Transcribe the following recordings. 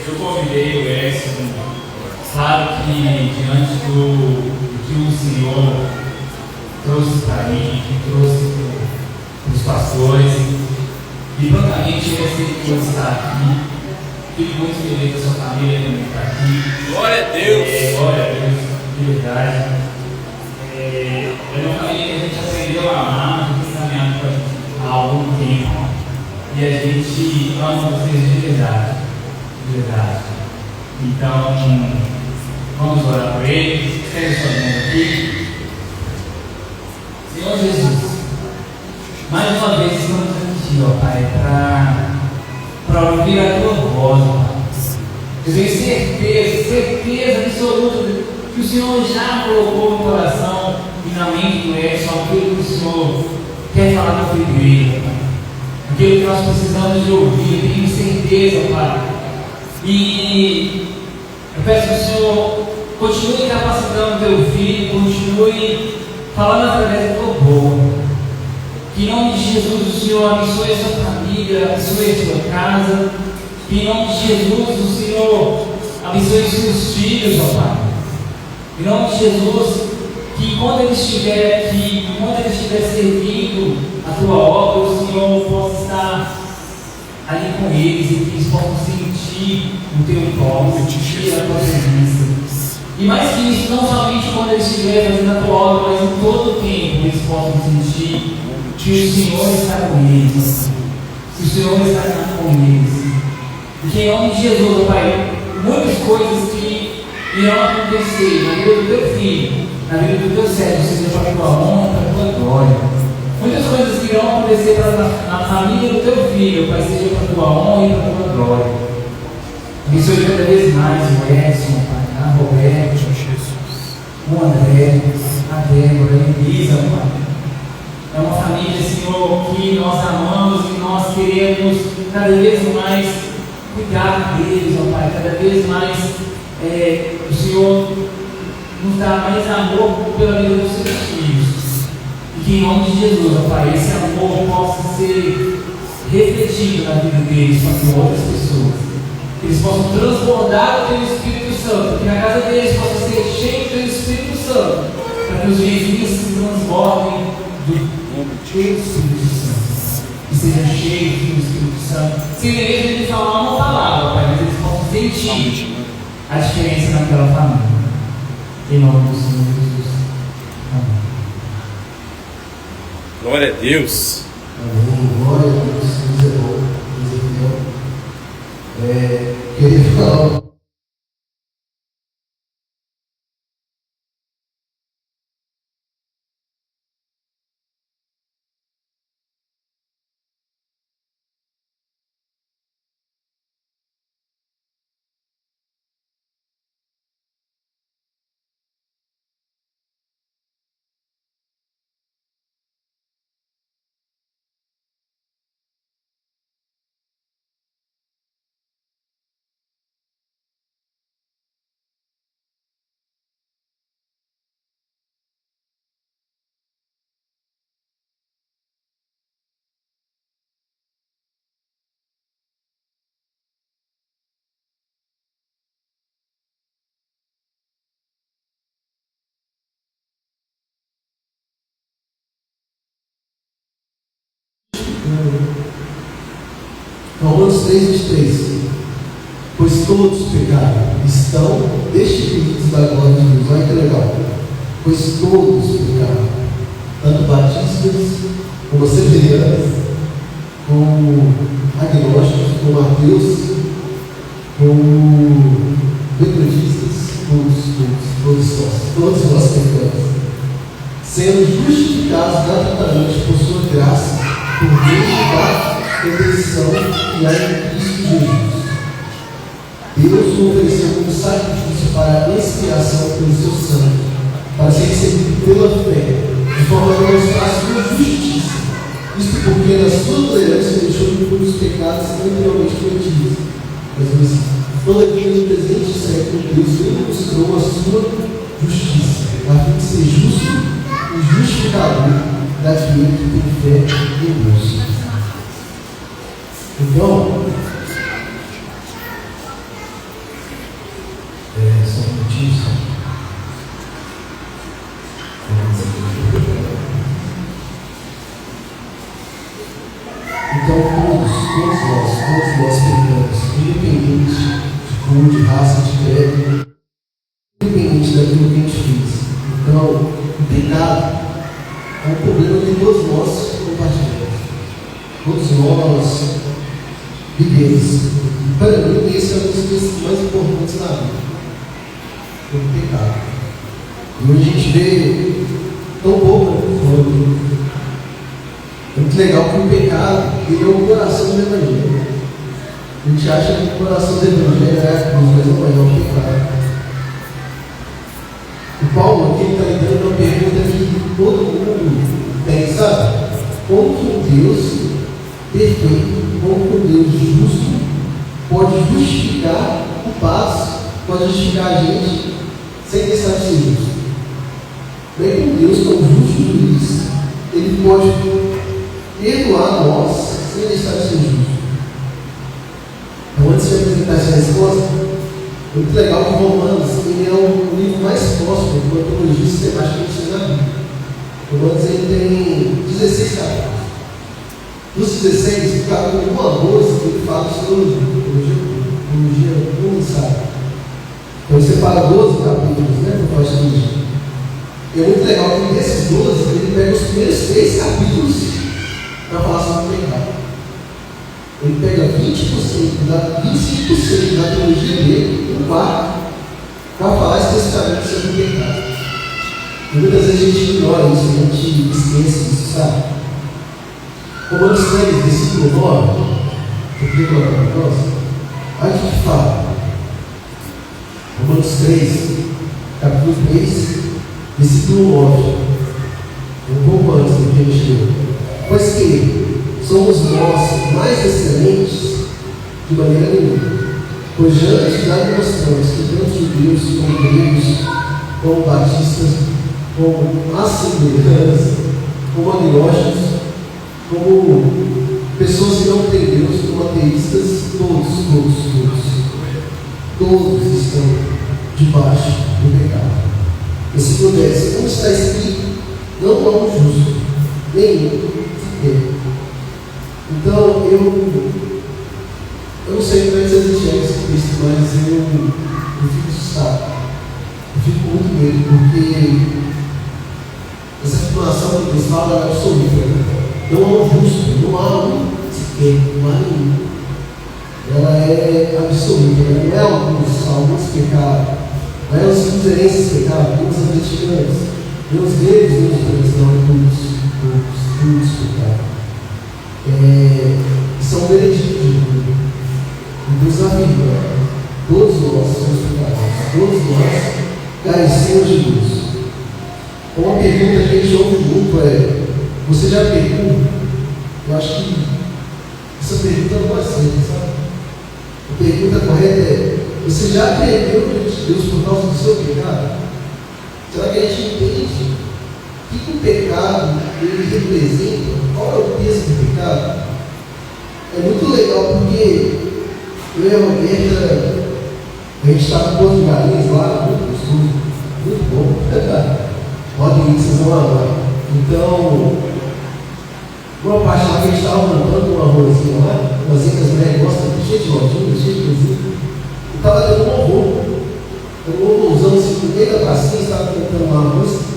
Eu convidei o Edson, claro que diante do que o Senhor trouxe para mim, que trouxe para os pastores, e prontamente eu sei que eu estar aqui. Fico muito feliz da sua família também estar aqui. Glória a Deus! Glória a Deus, de verdade. É uma família que a gente aprendeu a amar, que tem caminhado há algum tempo. E a gente ama vocês de verdade. De verdade. Então, vamos orar por eles. Estende sua mão aqui. Senhor Jesus, mais uma vez estamos aqui, ó Pai, para ouvir a tua voz, ó Pai. Eu tenho certeza absoluta que o Senhor já colocou no coração e na mente do Edson aquilo que o Senhor quer falar com a tua igreja, Pai. Aquilo que nós precisamos de ouvir, eu tenho certeza, Pai. E eu peço que o Senhor continue capacitando o teu filho, continue falando através da tua boca. Que em nome de Jesus o Senhor abençoe a sua família, abençoe a sua casa. Que em nome de Jesus o Senhor abençoe os seus filhos, ó Pai. Em nome de Jesus, que enquanto ele estiver aqui, enquanto ele estiver servindo a tua obra, o Senhor possa estar ali com eles e que eles possam sentir o teu toque, sentir a tua presença. E mais que isso, não somente quando eles estiverem fazendo a tua obra, mas em todo o tempo eles possam sentir que o Senhor está com eles, que o Senhor está com eles. E que em nome de Jesus, ó Pai, muitas coisas que irão acontecer na vida do teu filho, na vida do teu servo, seja para a tua honra, para a tua glória. Muitas coisas que irão acontecer na família do teu filho, Pai, seja para a tua honra e para a tua glória. Abençoe cada vez mais o Edson, Pai, a Roberto, o André, a Débora, a Elisa, Pai. É uma família, Senhor, que nós amamos e nós queremos cada vez mais cuidar deles, ó Pai, cada vez mais o Senhor nos dá mais amor pela vida dos seus filhos. E que em nome de Jesus, ó Pai, esse amor possa ser refletido na vida deles para outras pessoas. Que eles possam transbordar o teu Espírito Santo, que a casa deles possa ser cheia do teu Espírito Santo, para que os vizinhos se transbordem do teu Espírito Santo. Que sejam cheios do Espírito Santo. Sem mesmo de falar uma palavra, Pai, mas eles possam sentir a diferença naquela família. Em nome do Senhor Jesus. Amém. Glória a Deus. Amém. Glória a Deus. Deus é bom. Deus é fiel. Queria falar. Romanos 3:23. Pois todos pecaram, estão destituídos da glória de Deus. Olha que legal. Pois todos pecaram, tanto batistas, como assembleanos, como agnósticos, como ateus, como metodistas, todos nós pecamos, sendo justificados gratuitamente por sua graça, por meio da redenção que há em Cristo Jesus. Deus o ofereceu como sacrifício para a expiação pelo seu sangue, para ser recebido pela fé, de forma que mostrasse sua justiça. Isto porque na sua tolerância deixou de cobrir os pecados anteriormente cometidos. Mas todavia no presente século Deus demonstrou a sua justiça, a fim de ser justo e justificador daquele que tem fé em Deus. Então, vivemos. Para mim, esse é um dos coisas mais importantes na vida. O pecado. E hoje a gente vê tão pouco falando. É muito legal que o pecado ele é o coração do Evangelho. A gente acha que o coração do Evangelho é a cruz, mas não é o pecado. O Paulo aqui está lhe dando uma pergunta que todo mundo tem, sabe? Como que um Deus perfeito, como que um Deus justo pode justificar o passo, pode justificar a gente sem deixar de ser justo? Como é que um Deus tão justo juiz, ele pode perdoar nós sem deixar de ser justo? Então, antes de apresentar essa resposta, é muito legal que Romanos ele é o livro mais próximo de uma teologia sistemática que tem na Bíblia. Romanos ele tem 16 capítulos. Dos 16, o capítulo 1 a 12, ele fala sobre teologia universal. Então, você separa 12 capítulos, né, para falar de teologia. E é muito legal que desses 12, ele pega os primeiros 3 capítulos para falar sobre o pecado. Ele pega 20%, 25% da teologia dele, no quarto, para falar especificamente sobre o pecado. E muitas vezes a gente ignora isso, a gente esquece isso, sabe? Romanos 3, versículo 9, eu queria colocar para nós. Olha o que fala. Romanos 3, capítulo 3, versículo 9. Um pouco antes do que a gente leu. Pois que somos nós mais excelentes de maneira nenhuma, pois já demonstramos que tanto judeus como gregos, como batistas, como assembleanos, como agnósticos, como pessoas que não têm Deus, como ateístas, todos estão debaixo do pecado. Versículo 10: como está escrito, não há um justo, nenhum sequer. Então, eu não sei como é que vocês enxergam esse texto, mas eu fico assustado. Eu fico com muito medo, porque essa afirmação que Deus fala é absoluta. Não há um justo, não há um sequer, não há nenhum. Ela é absoluta, ela não é alguns pecados, não é os cruzeirenses pecados, nem os atleticanos, nem os gregos, nem os judeus, não é todos pecados. São veredictos de Deus. E Deus afirma: todos nós somos pecadores, todos nós carecemos de Deus. Uma pergunta que a gente ouve muito é: você já pecou? Eu acho que essa pergunta não é certa, sabe? A pergunta correta é: você já aprendeu diante de Deus por causa do seu pecado? Será que a gente entende o que o pecado ele representa? Qual é o peso do pecado? É muito legal porque eu e a Roberta, a gente está com Porto de Galinhas lá, muito gostoso, muito bom. Podem ir, vocês vão lá. Então, uma parte lá que a gente estava montando uma ruazinha lá, ruazinha que as mulheres gostam, cheia de lojinha, cheia de coisinha, e estava dando um horror. Um horrorzão assim, no meio da pracinha, estava cantando uma música.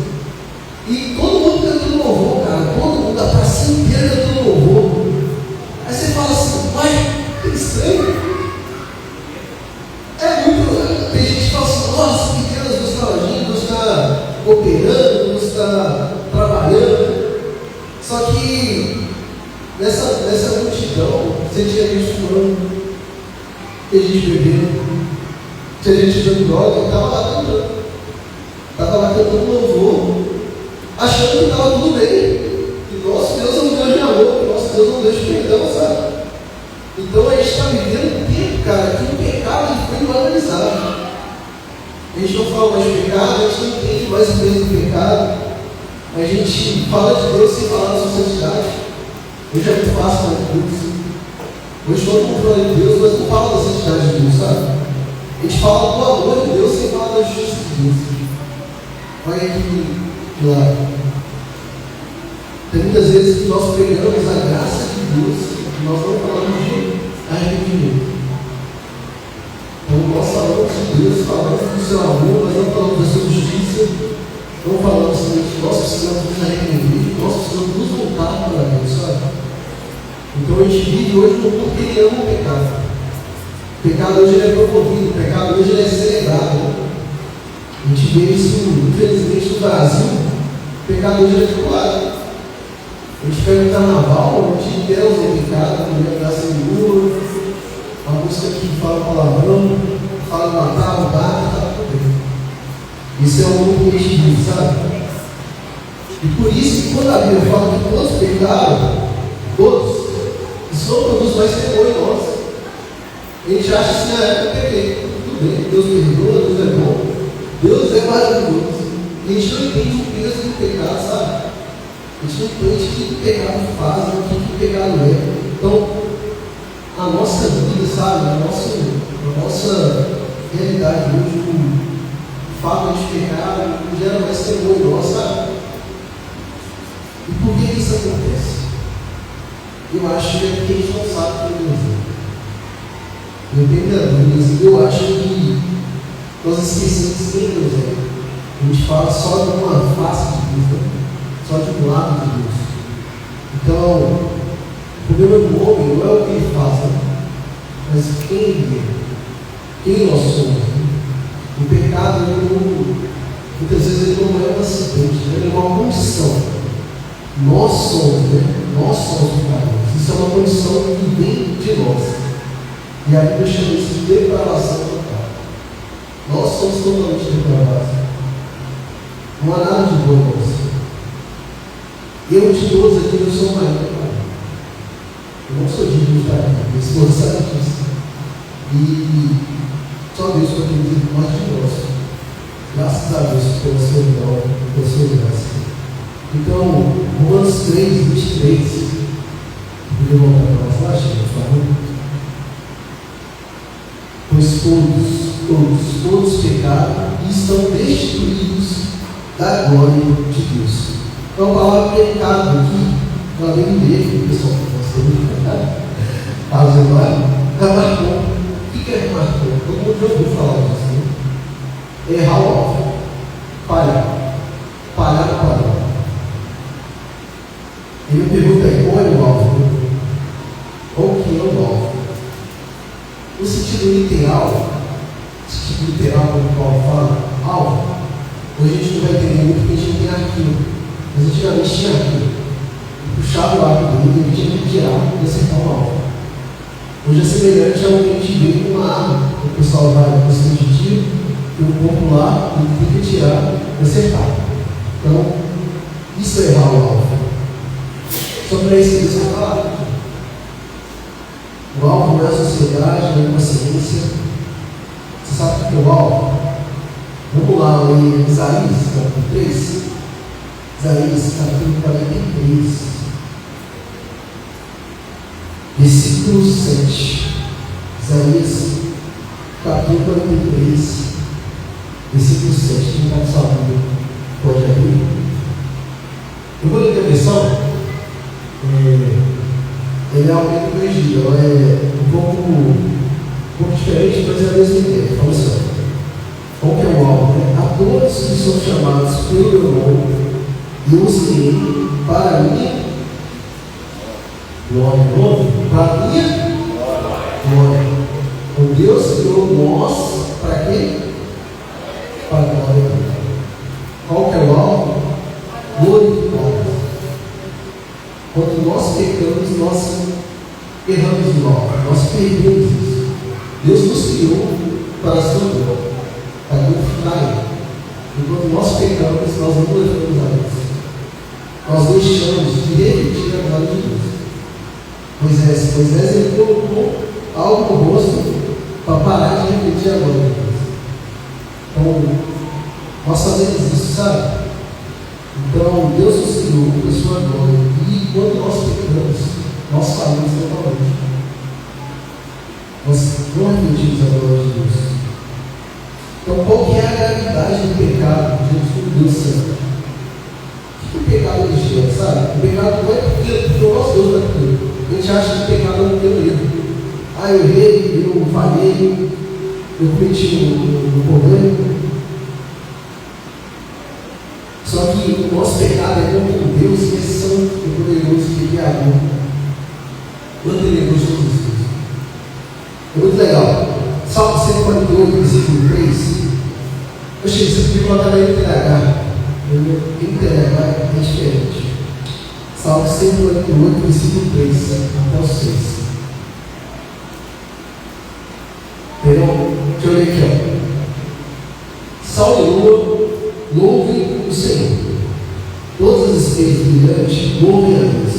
E todo mundo cantando louvor, cara. Todo mundo, a pracinha inteira cantando louvor. Aí você fala assim: mas que estranho. É muito. Tem gente que fala assim: nossa, que Deus está agindo, Deus está operando, Deus está trabalhando. Só que nessa multidão, você tinha gente fumando, tinha gente bebendo, tinha gente usando droga, e estava lá cantando. Estava lá cantando louvor, achando que estava tudo bem, que nosso Deus é um Deus de amor, que nosso Deus é um Deus de perdão, sabe? Então a gente está vivendo um tempo, cara, que o pecado foi banalizado. A gente não fala mais de pecado, a gente não entende mais o peso do pecado, a gente fala de Deus sem falar da sua santidade. Hoje é muito fácil falar de Deus. Hoje todo mundo fala de Deus, mas não fala da santidade de Deus, sabe? A gente fala do amor de Deus sem falar da justiça de Deus. Olha aqui do lado. Tem muitas vezes que nós pregamos a graça de Deus e nós não falamos de arrependimento. Então nós falamos de Deus, falamos do seu amor, mas não falamos da sua justiça, não falamos que nós precisamos nos arrepender, nós precisamos nos voltar para Deus, sabe? Então a gente vive hoje no mundo que ele ama o pecado. pecado. O pecado hoje ele é promovido, o pecado hoje ele é celebrado. Né? A gente vê isso, infelizmente, no Brasil. O pecado hoje ele é claro. A gente pega o carnaval, a gente Deus é pecado, a mulher dá sem lua, a música que fala palavrão, fala matar, mudar, tá tudo bem. Isso é um mundo que a gente vive, sabe? E por isso que quando a Bíblia fala que todos pecaram, todos, isso não produz mais temor em nós. A gente acha assim, eu pequei, tudo bem, Deus perdoa, Deus é bom, Deus é maravilhoso. E a gente não entende o peso do pecado, sabe? A gente não entende o que o pecado faz, o que o pecado é. Então, a nossa vida, sabe, a nossa realidade hoje, o fato de pecar, gera mais temor em nós, sabe? E por que isso acontece? Eu acho que é porque a gente não sabe quem Deus é. Eu tenho minha dúvida, eu acho que nós esquecemos quem Deus é. A gente fala só de uma face de Deus, né? Só de um lado de Deus. Então, o problema do homem não é o que ele faz, né? Mas quem ele é, quem nós somos. Né? O pecado, muitas vezes, ele não é um acidente, ele é uma condição. Nós somos, né? Nós somos pecadores. Isso é uma condição que vem de nós. E a Bíblia chama isso de depravação total. Nós somos totalmente depravados. Não há nada de bom em nós. Eu de todos aqui, eu sou o maior pecador. Eu não sou digno de estar aqui. Minha esposa sabe disso. E só Deus pode dizer mais de nós. Graças a Deus pela sua vitória, pela sua graça. Então, Romanos 3, 23. Podia voltar para nós lá, Chico, por favor? Pois todos pecaram e estão destituídos da glória de Deus. Então a palavra pecado aqui, ela vem do grego, pessoal, nós temos Carlos Eduardo, remarcou. O que é remarcou? Todo mundo já ouviu falar disso, né? Errar o alvo, falhar no padrão. Ele pergunta aí, qual é o alvo? Qual que é o alvo? No sentido literal, como o Paulo fala, alvo, hoje a gente não vai entender muito porque a gente não tem arquivo. Mas antigamente tinha arquivo. Puxava o arco dele e tinha que tirar e acertar o alvo. Hoje é semelhante ao que a gente vê com uma arma. O pessoal vai para o centro de tiro, tem um ponto lá e tem que tirar e acertar. Então, isso é errar o alvo. Só para isso que você fala. O alvo não é a sociedade, não é a consciência. Você sabe o que é o alvo? Vamos lá, em Isaías, capítulo 3. Isaías, capítulo 43. Versículo 7. Isaías, capítulo 43. Versículo 7. Quem está com sua Bíblia pode abrir. Eu vou ler a versão. Ele é alguém corrigido, ela é um pouco diferente, mas é a mesma ideia. Fala assim: qual que é o alvo? A todos que são chamados pelo meu nome, eu os criei para a minha glória. Para a minha glória. O Deus criou nós para quê? Para a glória dele. Qual que é o alvo? Glorificado. Quando nós pecamos, nós erramos no alvo, nós perdemos isso. Deus nos criou para a sua glória, para glorificar Ele. E quando nós pecamos, nós não glorificamos a Deus. Nós deixamos de repetir a glória de Deus. Moisés ele colocou algo no rosto para parar de repetir a glória de Deus. Então, nós fazemos isso, sabe? Então, Deus nos criou para a sua glória. E quando nós pecamos, nós falamos totalmente. Nós não repetimos a glória de Deus. Então, qual que é a gravidade do pecado diante do Deus Santo? O que o pecado ele gera, sabe? O pecado não é porque o nosso Deus não é porque. A gente acha que o pecado não tem erro. Eu errei, eu falhei, eu cometi um problema. Só que o nosso pecado é contra um Deus que é santo e poderoso, que é criador. Quando ele é gostoso, É muito legal. Salmo 148, versículo 3. Oxe, você podia colocar na NTH. NTH é diferente. Salmo 148, versículo 3 até o 6. Perdão, deixa eu ler aqui, ó. Sol e lua, louvem o Senhor. Todas as estrelas brilhantes, louvem a Deus.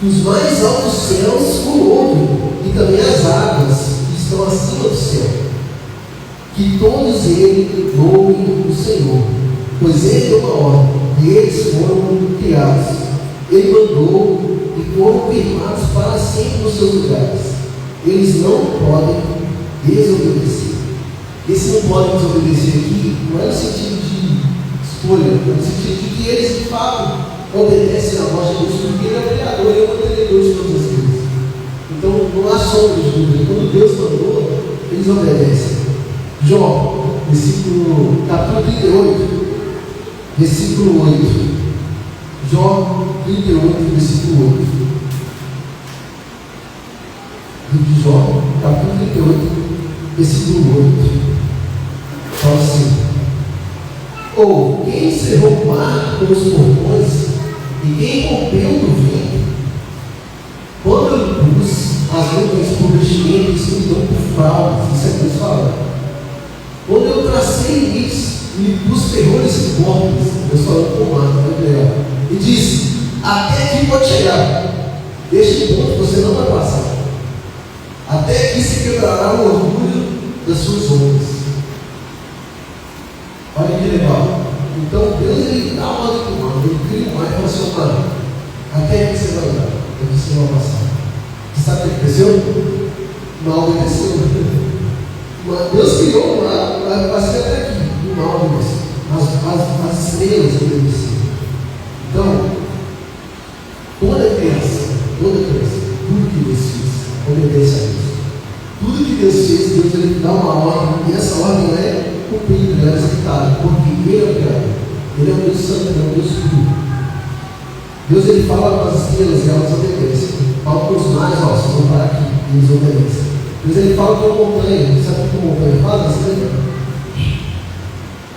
Que os mais altos céus o louvem, e também as águas que estão acima do céu. Que todos eles louvem o Senhor, pois Ele deu uma ordem, e eles foram criados. Ele mandou e foram firmados para sempre nos seus lugares. Eles não podem desobedecer. Esse não pode desobedecer aqui não é no sentido de escolha, é no sentido de que eles de fato obedecem à voz de Deus, porque Ele é o Criador e é o mantenedor de todas as coisas. Então não há sombra de dúvida. Quando Deus mandou, eles obedecem. Jó, capítulo 38, versículo 8. Jó 38, versículo 8. Livro de Jó, capítulo 38, versículo 8. Fala assim: ou quem encerrou o mar com os portões e quem rompeu o vento, quando eu pus as nuvens por vestimento e escuridão por fraldas, isso é Deus falando. Quando eu tracei limites e me pus terrores e portas, Deus falando com o mar, e disse: até aqui pode chegar, deste ponto você não vai passar, até aqui se quebrará o orgulho das suas ondas. Olha que legal. Então Deus ele dá uma ordem para o mar, ele cria o mar e fala assim: mano, até aqui você vai andar, até aqui você vai passar. Você sabe o que aconteceu? Mal obedeceu. Deus criou o mar, vai ser até aqui, o mal obedeceu. As estrelas obedeceram. Então, toda criança, tudo que Deus fez, obedece a Deus. Tudo que Deus fez, Deus ele dá uma ordem, e essa ordem é cumprida, ela é executada, porque Ele é o Criador. Ele é um Deus santo, Ele é um Deus puro. Deus ele fala para as estrelas e elas obedecem. Fala para os mares, ó, vocês vão parar aqui, e eles obedecem. Deus ele fala para a montanha, sabe o que a montanha faz? As estrelas.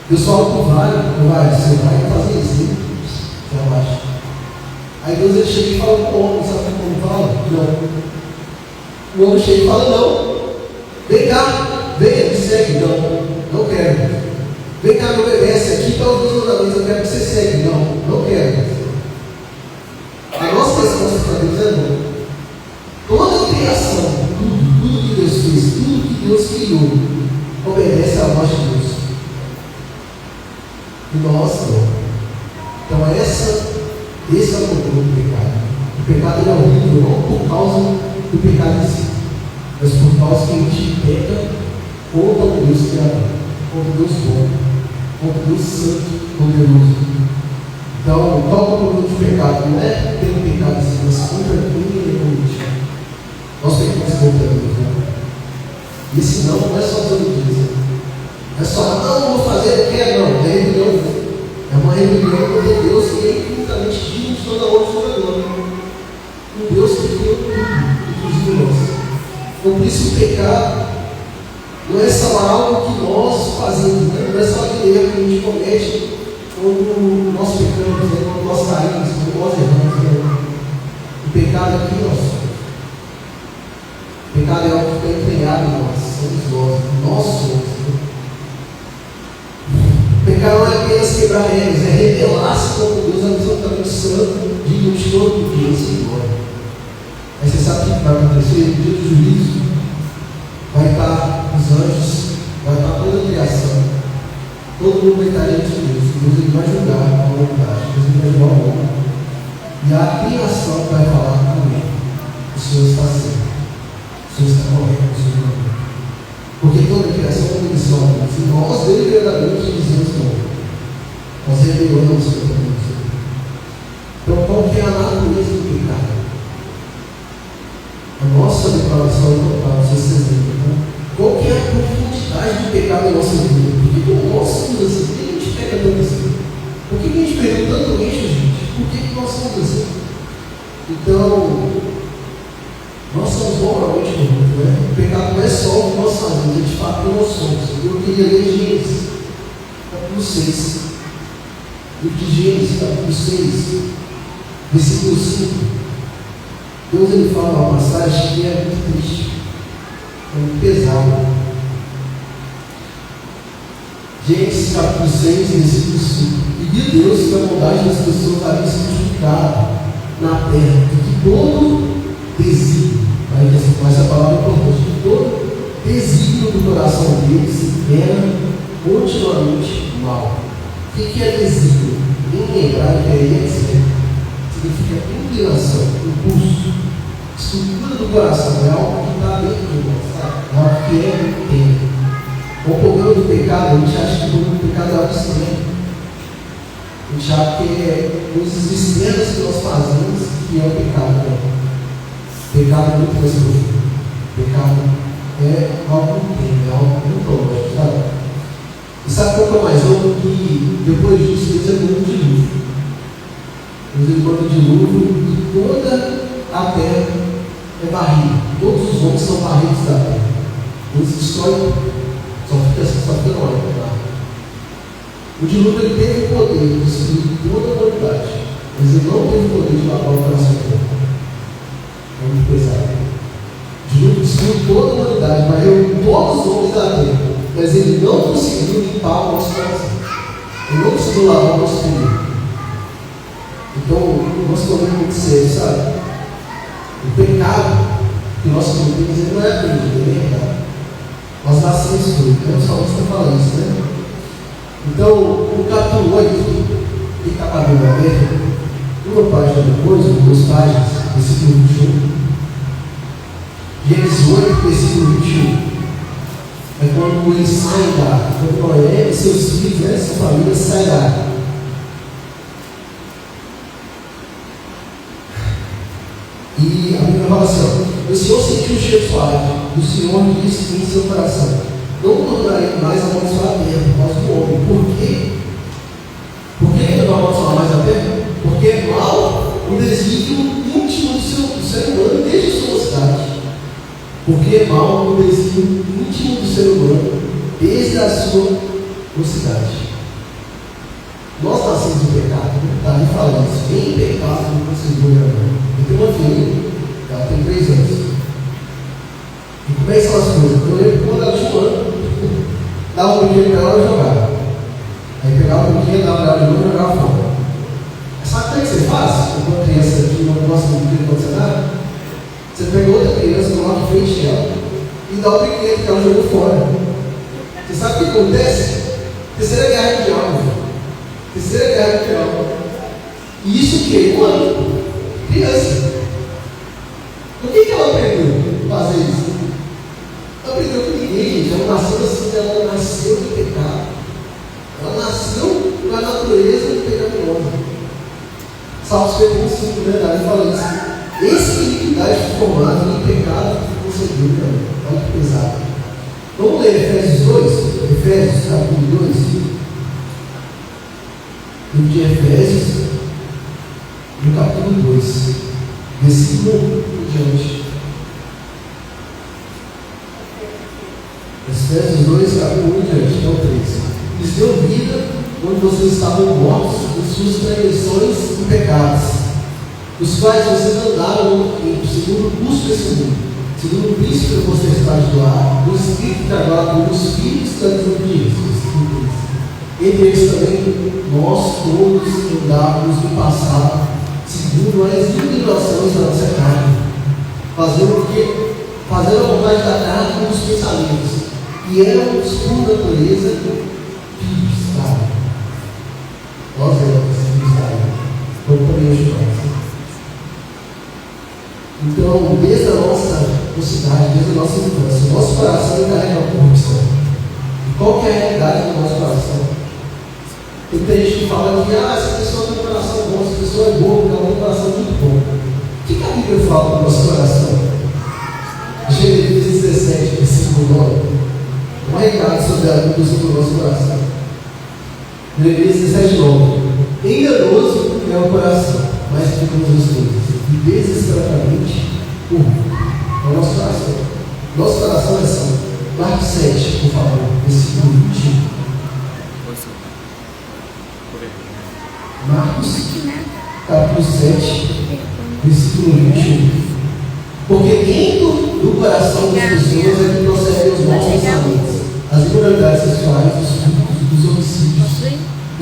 Deus fala para o vale, você vai fazer isso, já baixa. Aí Deus ele chega e fala para o homem, sabe o que o homem fala? Não. O homem chega e fala: não, vem cá, venha, me segue. Não quero. Vem cá, me obedece, aqui está os meus mandamentos, eu quero que você segue. Não quero. A nossa resposta para Deus é não. Toda a criação, tudo que Deus fez, tudo que Deus criou, obedece à voz de Deus. E nós não. Então esse é o controle do pecado. O pecado é horrível, não por causa do pecado em si, mas por causa que a gente peca contra o Deus Criador, contra o Deus bom, contra o Deus Santo, poderoso. Então, qual é o problema do pecado? Não é pelo pecado em si, mas contra quem ele é cometido. Nós pecamos contra Deus, né? E esse não é só desobediência. É só, não vou fazer, eu quero, não. É rebelião. É uma rebelião contra Deus e é infinitamente digno de toda a honra e toda a glória. Um Deus que criou tudo, inclusive nós. Então, por isso o pecado não é só algo que nós fazemos, né? Não é só aquele erro que a gente comete quando nós pecamos, né? Quando nós caímos, quando nós erramos. Né? O pecado é quem nós somos. O pecado é algo que está empenhado em nós, somos nós somos. Né? O pecado não é apenas quebrar regras, é revelar-se como Deus absolutamente santo, digno de todo obediência e glória. Aí você sabe o que vai acontecer? No dia do juízo, vai estar os anjos, vai estar toda a criação, todo mundo vai estar diante de Deus. Deus ele vai julgar a humanidade, Deus ele vai julgar o homem. E a criação vai falar: amém. O Senhor está certo, o Senhor está correto, o Senhor não. Porque toda a criação é uma missão. Se nós deliberadamente dizemos não, nós revelamos o Senhor. Então, qual que é a natureza do pecado? A nossa declaração é total, vocês lembram, né? Qual que é a profundidade do pecado em nossa vida? Por que nós somos assim? Por que a gente pega tanto assim? Por que a gente perdeu tanto eixo, gente? Por que nós somos assim? Então, nós somos moralmente corruptos, né? O pecado eu queria ler Gênesis, capítulo 6. Livro de Gênesis, capítulo 6, versículo 5. Deus ele fala uma passagem que é muito triste, é muito pesada. Gênesis capítulo 6, versículo 5. E viu Deus que a bondade das pessoas havia se multiplicado na terra, e que todo desígnio, essa palavra é importante, que todo desígnio do coração deles era continuamente mal. O que é desígnio? Em hebraico é esse, significa inclinação, impulso, estrutura do coração, é algo que está dentro de nós, tá? É algo que é interno. O problema do pecado, a gente acha que o pecado é algo extremo. A gente acha que é coisas extremas que nós fazemos que é o pecado. Né? Pecado é muito mais profundo. Pecado é algo interno, é algo muito lógico, sabe? E sabe qual que é o mais louco? Que depois disso Deus é muito dilúvio. Deus manda dilúvio e toda a terra é barrida. Todos os homens são barridos da terra. Deus destrói. Só fica na hora, tá? O dilúvio ele teve o poder de destruir toda a humanidade, mas ele não teve o poder de lavar o coração dele. É muito pesado. O dilúvio destruiu toda a humanidade, varreu todos os homens da terra, mas ele não conseguiu limpar o nosso coração. Ele não conseguiu lavar o nosso filho. Então, o nosso problema é muito sério, sabe? O pecado que nós cometemos, ele não é aprendido, ele é errado. Nós nascemos com ele, o salmista fala isso, né? Então, no capítulo 8, que está com a Bíblia aberta, uma página depois, ou duas páginas, versículo 21. Gênesis 8, versículo 21. É quando eles saem da, quando Noé e seus filhos, né, sua família, saem da. E a Bíblia fala assim: ó, o Senhor sentiu o cheiro suave, e o Senhor disse em seu coração: não tornarei mais a amaldiçoar a terra por causa do homem. Por quê? Por que ele não amaldiçoar mais a terra? Porque é mal o desígnio íntimo do ser humano desde a sua mocidade. Porque é mal o desígnio íntimo do ser humano desde a sua mocidade. Nós nascemos em pecado, está ali falando isso, em pecado não conseguiu gravar. Eu tenho uma filha, ela tem 3 anos. E como é que são as coisas? Eu lembro quando ela tinha um ano, dava um brinquedo para ela e jogava. Aí pegava o brinquedo, dava para ela de novo e jogava fora. Sabe como é que você faz? Quando uma criança que não gosta do brinquedo não acontecer nada, você pega outra criança, coloca em frente dela e dá o brinquedo que ela jogou fora. Você sabe o que acontece? Terceira guerra mundial. Terceira guerra mundial. E isso que? Um ano. Criança. O que ela aprendeu a fazer isso? Ela aprendeu com ninguém, gente. Ela nasceu assim, ela nasceu de pecado. Ela nasceu com a natureza pecaminosa. Salmos 55, verdade, fala isso. Esse iniquidade formada em pecado que concedeu, né? Olha que pesado. Vamos ler Efésios 2? Efésios capítulo 2. Livro de Efésios, no capítulo 2, versículo 1 em diante. Efésios 2, capítulo 1 em diante, é o 13. Lhes deu vida onde vocês estavam mortos em suas transgressões e pecados, os quais vocês andaram segundo o curso desse mundo, segundo o príncipe da potestade do ar, do espírito que agora como os filhos da desobediência. Entre eles também nós todos andávamos no passado, segundo as inclinações da nossa carne, fazendo a vontade da carne e dos pensamentos, e éramos por natureza filhos da carne. Nós éramos filhos da carne, como também os pais. Então, desde a nossa mocidade, desde a nossa infância, o nosso coração carrega a corrupção. E qual que é a realidade do nosso coração? Tem gente que fala que essa pessoa tem um coração bom, essa pessoa é boa, porque ela tem um coração muito bom. O que a Bíblia fala do nosso coração? Jeremias 17, versículo 9. Um recado sobre a condução do nosso coração. Jeremias 17, 9. Enganoso é o coração, mais que todas as coisas, e desesperadamente puro. É o nosso coração. Nosso coração é santo. Marcos 7, por favor, versículo 21. Marcos, capítulo 7, versículo 21. Porque dentro do coração das pessoas é que procedem os maus pensamentos, as imoralidades sexuais, os furtos, os homicídios,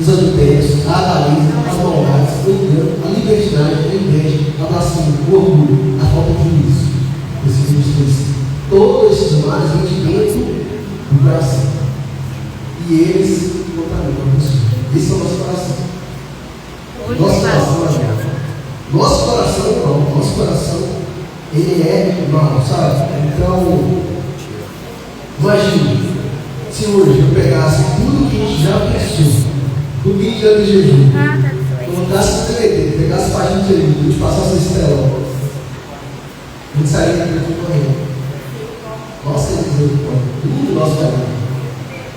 os adultérios, a avareza, as maldades, o engano, a libertinagem, a inveja, a blasfêmia, o orgulho, a falta de juízo. Versículo 23. Todos esses males vêm de dentro do coração. E eles contaminam a pessoa. Esse é o nosso coração. Nosso coração, ele é mau, sabe? Então, imagine, se hoje eu pegasse tudo que a gente já pensou, tudo que a gente já desejou, colocasse no DVD, pegasse página de jejum, e passasse esse telão, a gente sairia daqui correndo. Nossa, tudo nosso caminho.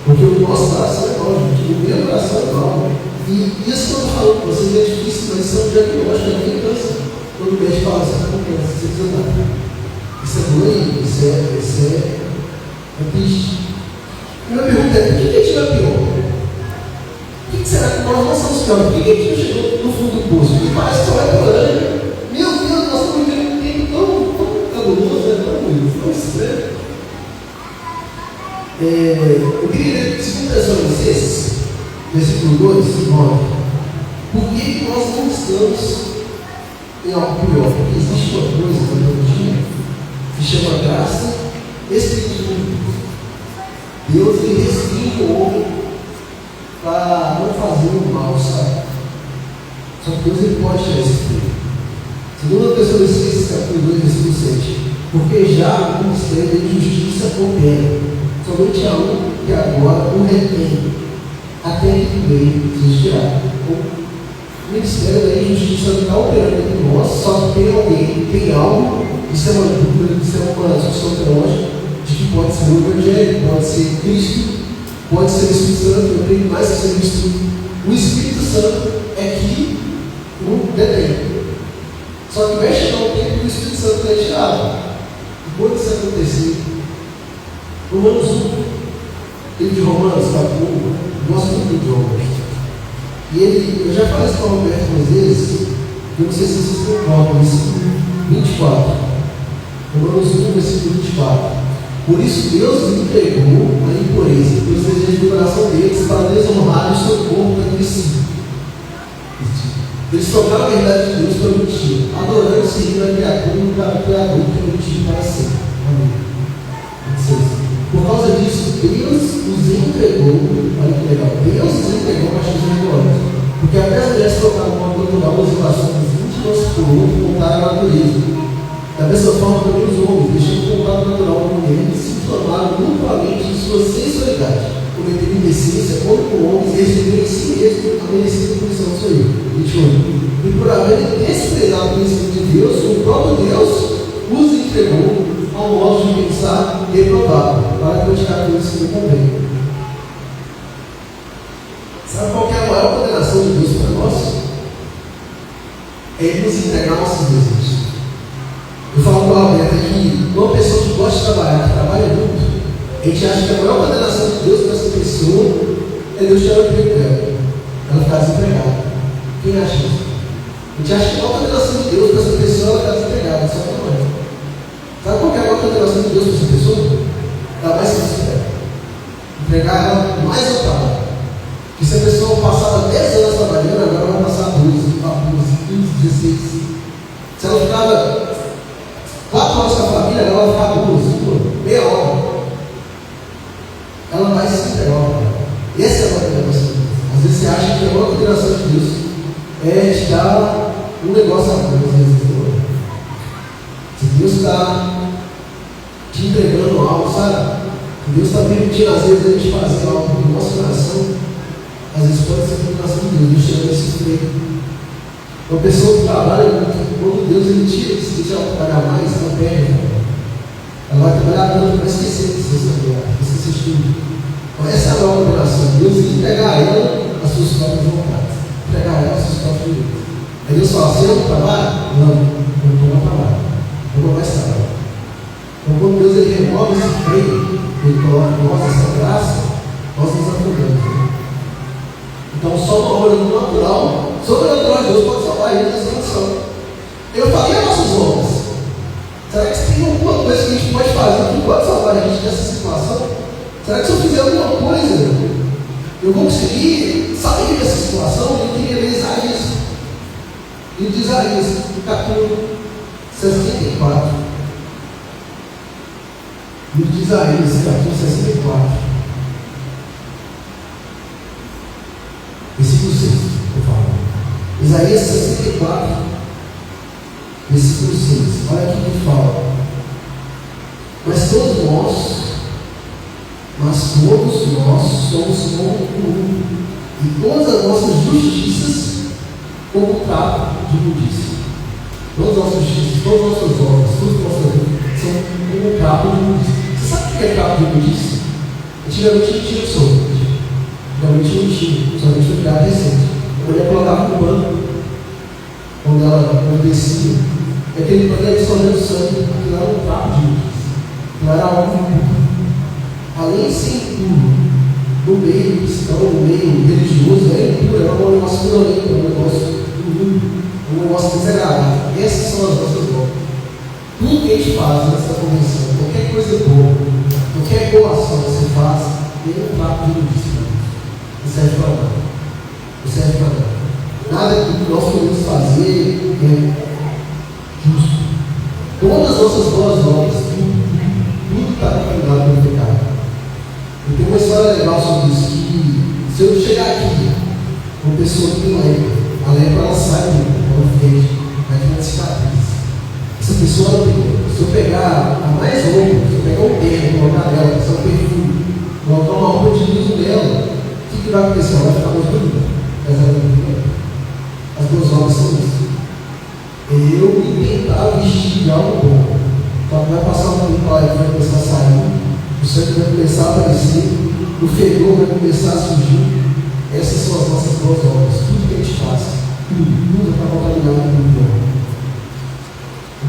Porque o nosso coração é mau, gente. O meu coração é mau. E isso que eu estou falando para vocês é difícil, mas isso é um diagnóstico da minha câncer. Todo mês fala, você está com câncer, você precisa dar. Isso é doente, isso é triste. A minha pergunta é: por que a gente não é pior? Por que será que nós não somos piores? Por que a gente não chegou no fundo do poço? Porque parece que só vai piorando. Meu Deus, nós estamos vivendo um tempo tão cabuloso, tão estranho. Eu queria ler 2 Tessalonicenses, versículo 2, 9. Por que nós não estamos em algo pior? Porque existe uma coisa na teologia que se chama graça espiritual. Deus ele restringe o homem para não fazer o mal, sabe? Só que Deus ele pode tirar esse filho. 2 Tessalonicenses, capítulo 2, versículo 7. Porque já o ministério de justiça opera. Somente há um que agora o retém, até que veio existirá. O ministério da injustiça está operando entre nós, só que tem alguém, tem algo, isso é uma dúvida, isso é uma discussão teológica, de que pode ser o Evangelho, pode ser Cristo, pode ser o Espírito Santo. Eu creio mais que seja Cristo. O Espírito Santo é que o detém. Só que vai chegar um tempo que o Espírito Santo é tirado. E quando isso acontecer, Romanos 1, livro de Romanos, capítulo 1, gosto muito de Romanos. E eu já falei isso para o Roberto algumas vezes, eu não sei se vocês concordam, versículo 24. Romanos 1, versículo 24. Por isso Deus entregou a impureza pelos desejos do coração deles para desonrar o seu corpo entre si. Eles trocaram a verdade de Deus pelo mentira, adorando e seguindo a criatura e o Criador que é mentira para sempre. Amém. Por causa disso, Deus os entregou, olha que legal, Deus os entregou para as glórias. Porque até as mulheres trocaram uma natural as relações íntimas por outro, voltaram à natureza. Da mesma forma também os homens, deixando o contato natural com a mulher, se tornaram mutuamente em sua sensualidade, cometendo indecência contra com homens e receberam em si mesmo a merecida punição do seu erro. 28. E por haverem desprezado o conhecimento de Deus, o próprio Deus os entregou ao modo de pensar reprovável, para praticar coisas que não convém. Sabe qual que é a maior condenação de Deus para nós? É Ele nos entregar nossos desejos. Eu falo para a Roberta que uma pessoa que gosta de trabalhar, que trabalha muito, a gente acha que a maior condenação de Deus para essa pessoa é Deus tirar o emprego dela, ela ficar desempregada. Quem acha isso? A gente acha que a maior condenação de Deus para essa pessoa é ela ficar desempregada, só que não é. Sabe qual que é a maior condenação de Deus para essa pessoa? Ela vai se desesperar. Entregar ela mais ao trabalho. Que se a pessoa passava 10 anos trabalhando, agora vai passar 12, 14, 15, 16. Se ela ficava 4 horas com a família, agora vai ficar 2, meia hora. Ela vai se entregar ao trabalho. Essa é a maior condenação de Deus. Às vezes você acha que a maior condenação de Deus é te dar um negócio a mais, às vezes. Se Deus está te entregando algo, sabe? Se Deus está permitindo, às vezes, a gente fazer algo no nosso coração, às vezes pode ser a condenação de Deus, Deus chama esse emprego. Uma pessoa que trabalha muito, quando Deus ele tira, se deixa ela trabalhar mais, ela perde. Ela vai trabalhar tanto para esquecer de esquecer tudo. Então, essa é a maior condenação. Deus entregar a ela as suas próprias vontades, entregar a ela as suas próprias direitos. Aí Deus fala: você não trabalha? Não estou no trabalho. Eu não mais trabalho. Então, quando Deus ele remove esse freio, ele nós essa graça, nós nos afundamos. Né? Então, só uma obra do natural, sobrenatural de Deus pode salvar a gente dessa condição. Eu falei as nossas obras. Será que tem alguma coisa que a gente pode fazer que pode salvar a gente dessa situação? Será que se eu fizer alguma coisa, eu vou conseguir sair dessa situação? Eu queria ler Isaías. E de Isaías, no capítulo 64. Livro de Isaías, capítulo 64. Versículo 6, por favor. Isaías 64, versículo 6. Olha aqui que fala. Mas todos nós somos como um, e todas as nossas justiças como trapo de imundícia. Todas as nossas justiças, todas as nossas obras, todas as nossas vidas são como trapo de imundícia. Você sabe o que é trapo de imundícia? Antigamente não tinha sopa. Antigamente não tinha, somente foi criado recente. A mulher colocava no banco, quando ela descia, e aquele banco era escorrendo sangue, aquilo era um trapo de imundícia. Aquilo era algo impuro. Além de ser impuro, no meio cristão, no meio religioso, é impuro, é um negócio violento, é um negócio imundo, é um negócio desagradável. Essas são as nossas obras. Tudo que a gente faz nessa convenção, qualquer coisa boa, qualquer boa ação que você faz, tem um trapo de imundícia. Não serve para nada. Não serve para nada. Nada que nós podemos fazer é justo. Todas as nossas boas obras, tudo está contaminado pelo pecado. Eu tenho uma história legal sobre isso, que se eu chegar aqui, uma pessoa que tem lepra, a lepra ela sai, ela fede, vai criar cicatriz. Essa pessoa ela tem, se eu pegar a mais roupa, se eu pegar um terno, colocar nela, se é um perfume, colocar uma roupa de uso nela, o que vai acontecer? Ela vai ficar mais bonita, mas ela não tem lepra. As duas obras são isso. Eu tentar vestir de algo bom, então vai passar um tempo lá e vai começar a sair. O sangue vai começar a aparecer, o fedor vai começar a surgir. Essas são as nossas boas obras. Tudo que a gente faz, tudo está contaminado com o bom.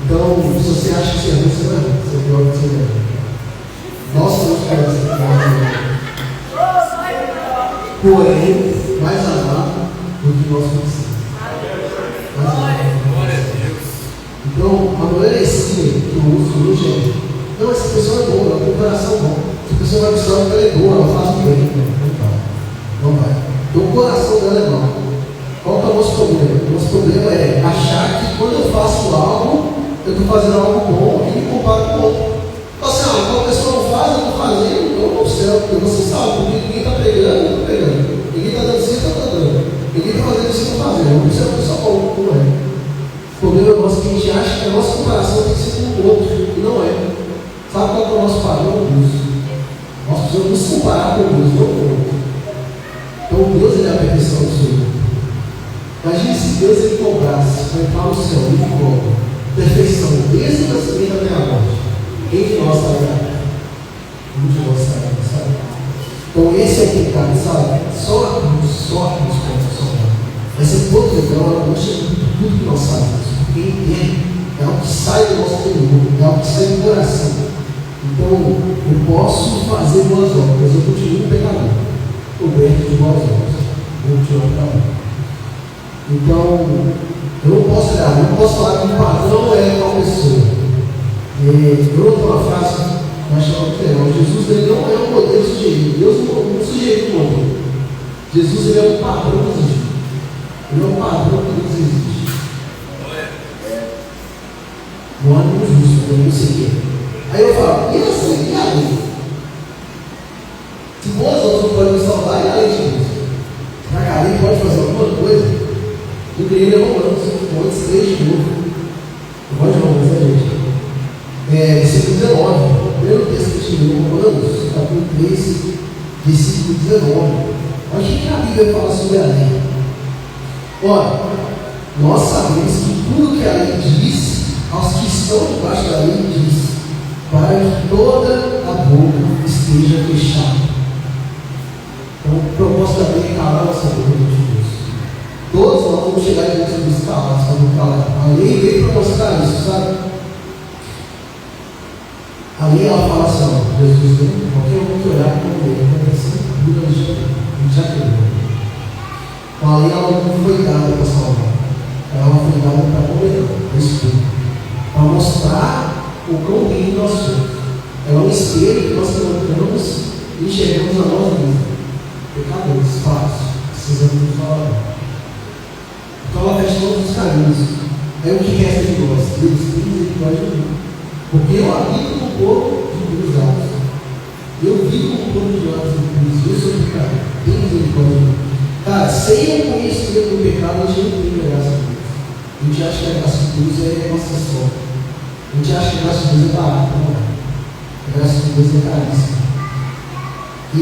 Então, se você acha que você é ruim, você não é ruim. Você é pior que você é. Nós somos piores que nós. Porém, mais amado do que nós conhecemos. Glória a Deus. Então, a molerecia que eu uso hoje é: não, essa pessoa é boa, ela tem um coração bom. Essa pessoa vai precisar que ela é boa, ela faz bem. Não vai. Então o coração dela é mau. Qual que é o nosso problema? O nosso problema é achar que quando eu faço algo, eu estou fazendo algo bom e me comparo com o outro. Então assim, qual a pessoa não faz, eu estou fazendo, eu não observo, porque você sabe, porque ninguém está pregando, eu estou pregando. Ninguém está dando isso, eu estou dando. Ninguém está fazendo isso, eu estou fazendo. Eu observo só como é. O problema nosso é que a gente acha que a nossa comparação tem que ser com o outro, e não é. Sabe qual é o nosso padrão? Deus. Nós precisamos nos comparar com Deus, não com o outro. Então Deus ele é a perfeição do Senhor. Imagine se Deus ele cobrasse para entrar no céu, ele cobra perfeição desde o nascimento até a morte. Quem de nós está errado? Um de nós está errado, sabe? Então esse é o pecado, sabe? Só a cruz pode salvar. Vai ser todo legal, ela mostra tudo que nós sabemos. Porque é algo que sai do nosso interior, é algo que sai do coração. Então, eu posso fazer boas obras, mas eu continuo pecador, coberto de boas obras. Eu continuo pecador. Então, eu não posso olhar, eu não posso falar que o padrão é uma pessoa. Eu ouvi uma frase, eu acho que é: Jesus ele não é um modelo sugerido. Deus não sugeriu um modelo. Jesus ele é um padrão que existe. Ele é um padrão que Deus existe. Não há nenhum justo, eu não sei. Aí eu falo: e assim, e a lei? Se boas obras não podem me salvar, e a lei de Deus? Será que a lei pode fazer alguma coisa? Eu queria ler Romanos 3 de novo. Eu gosto de Romanos, né, gente? Versículo 19. Primeiro texto que a gente leu, Romanos, capítulo 3, versículo 19. Olha o que a Bíblia fala sobre a lei. Ora, nós sabemos que tudo que a lei diz, aos que estão debaixo da lei diz, para que toda a boca esteja fechada. Então, o propósito da lei é calar a nossa boca de Deus. Todos nós vamos chegar diante de Deus calados, vamos calar. A lei veio para mostrar isso, sabe? A lei ela fala assim: Jesus, qualquer um olhar para o meio, para essa cura de já quebrou. Então a lei ela não foi dada para salvar, ela foi dada para condenar, para expor, para mostrar o quão lindo nós somos. Ela é um espelho que nós levantamos e enxergamos a nós mesmos. Pecadores, fácil, precisamos de falar. Então ela fecha todos os caminhos. É o que resta de nós. Deus tem misericórdia de mim. Porque eu habito no povo de Deus lados. Eu vivo no povo de lados de Deus. Eu sou pecado. Tem misericórdia de mim. Cara, sem o conhecimento do pecado, a gente não tem graça de Deus. A gente acha que a graça de Deus é nossa sorte. A gente acha que a graça de Deus é barata, não é? A graça de Deus é caríssima. E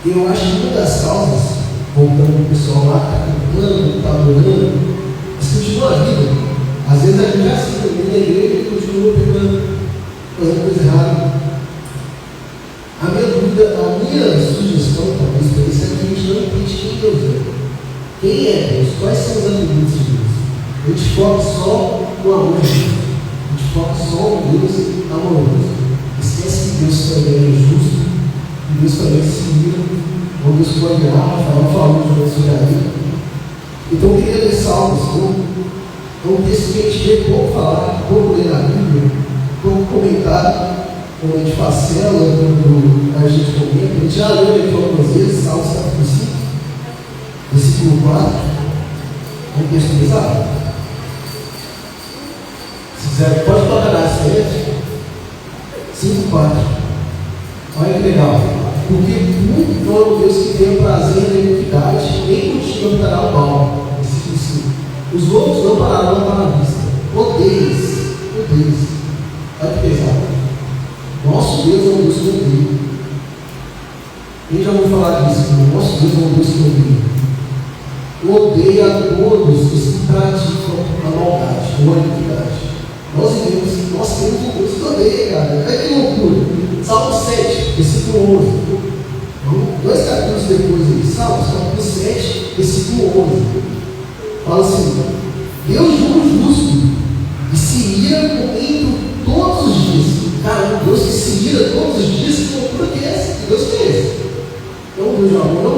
eu acho que uma das causas, voltando para o pessoal lá que está cantando, está adorando, mas continua a vida. Às vezes a gente já se também na igreja e continua pegando, fazendo coisa errada. A minha dúvida, a minha sugestão talvez para isso é que a gente não entende quem Deus é. Quem é Deus? Quais são os atributos de Deus? A gente foca só no amor de Deus. A gente foca só no Deus amoroso. Esquece que Deus também é justo. E Deus também se vira, onde Deus pode virar, Rafael falou de Deus sobre a vida. Então eu queria ler Salmos, é um texto que a gente vê pouco falar, pouco ler na Bíblia, pouco comentado, quando a gente faz célula, quando a gente comenta. A gente já leu ele algumas vezes, Salmos capítulo 5, versículo 4, é um texto pesado. Se quiser, pode tocar na frente, 5, 4. Olha que legal, porque muito bom é o Deus que tem o prazer da iniquidade, nem contigo habitará o mal. Os outros não pararão para a vista. Odeias. Olha que pesado. Nosso Deus é um Deus que odeia. Quem já ouviu falar disso? Nosso Deus é um Deus que odeia. Odeia a todos os que praticam a maldade ou a iniquidade. Nós temos um Deus que odeia, cara. Olha que loucura. Salmo 7, versículo 11. Então, 2 capítulos depois aí, Salmos, capítulo 7, versículo 11. Fala assim: Deus julga o justo e se ira comigo todos os dias. Cara, um Deus que se ira todos os dias, que loucura que é essa? Que Deus que é esse? Não é um Deus de amor, não?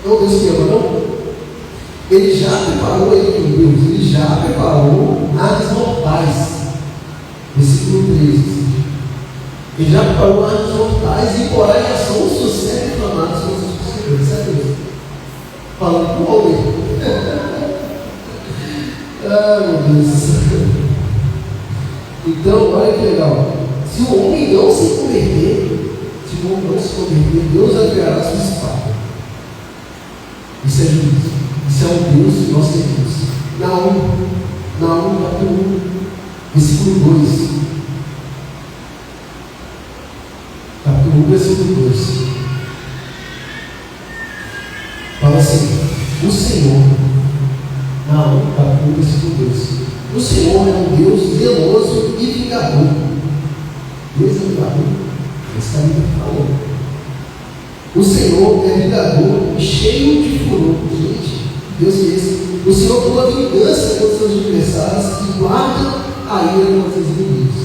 Não é um Deus que ama, não? Ele já preparou, ele já preparou aves mortais. Versículo 13. Ele já preparou aves mortais e porá em ação os seus servos inflamados com os seus perseguidores. Isso é Deus. Falando com o homem. Ah, meu Deus. Então, olha que legal. Se o homem não se converter, Deus aviará a sua espada. Isso é juízo. Isso é um Deus que nós temos. Naum, capítulo 1, versículo 2. Capítulo 1, versículo 2. Fala assim: o Senhor, Naum, capítulo 1, versículo 2. O Senhor é um Deus zeloso e vingador. Deus é vingador. Esse caminho que falou. O Senhor é vingador e cheio de furor. Gente, Deus é esse. O Senhor toma vingança contra os seus adversários e guarda a ira contra os inimigos.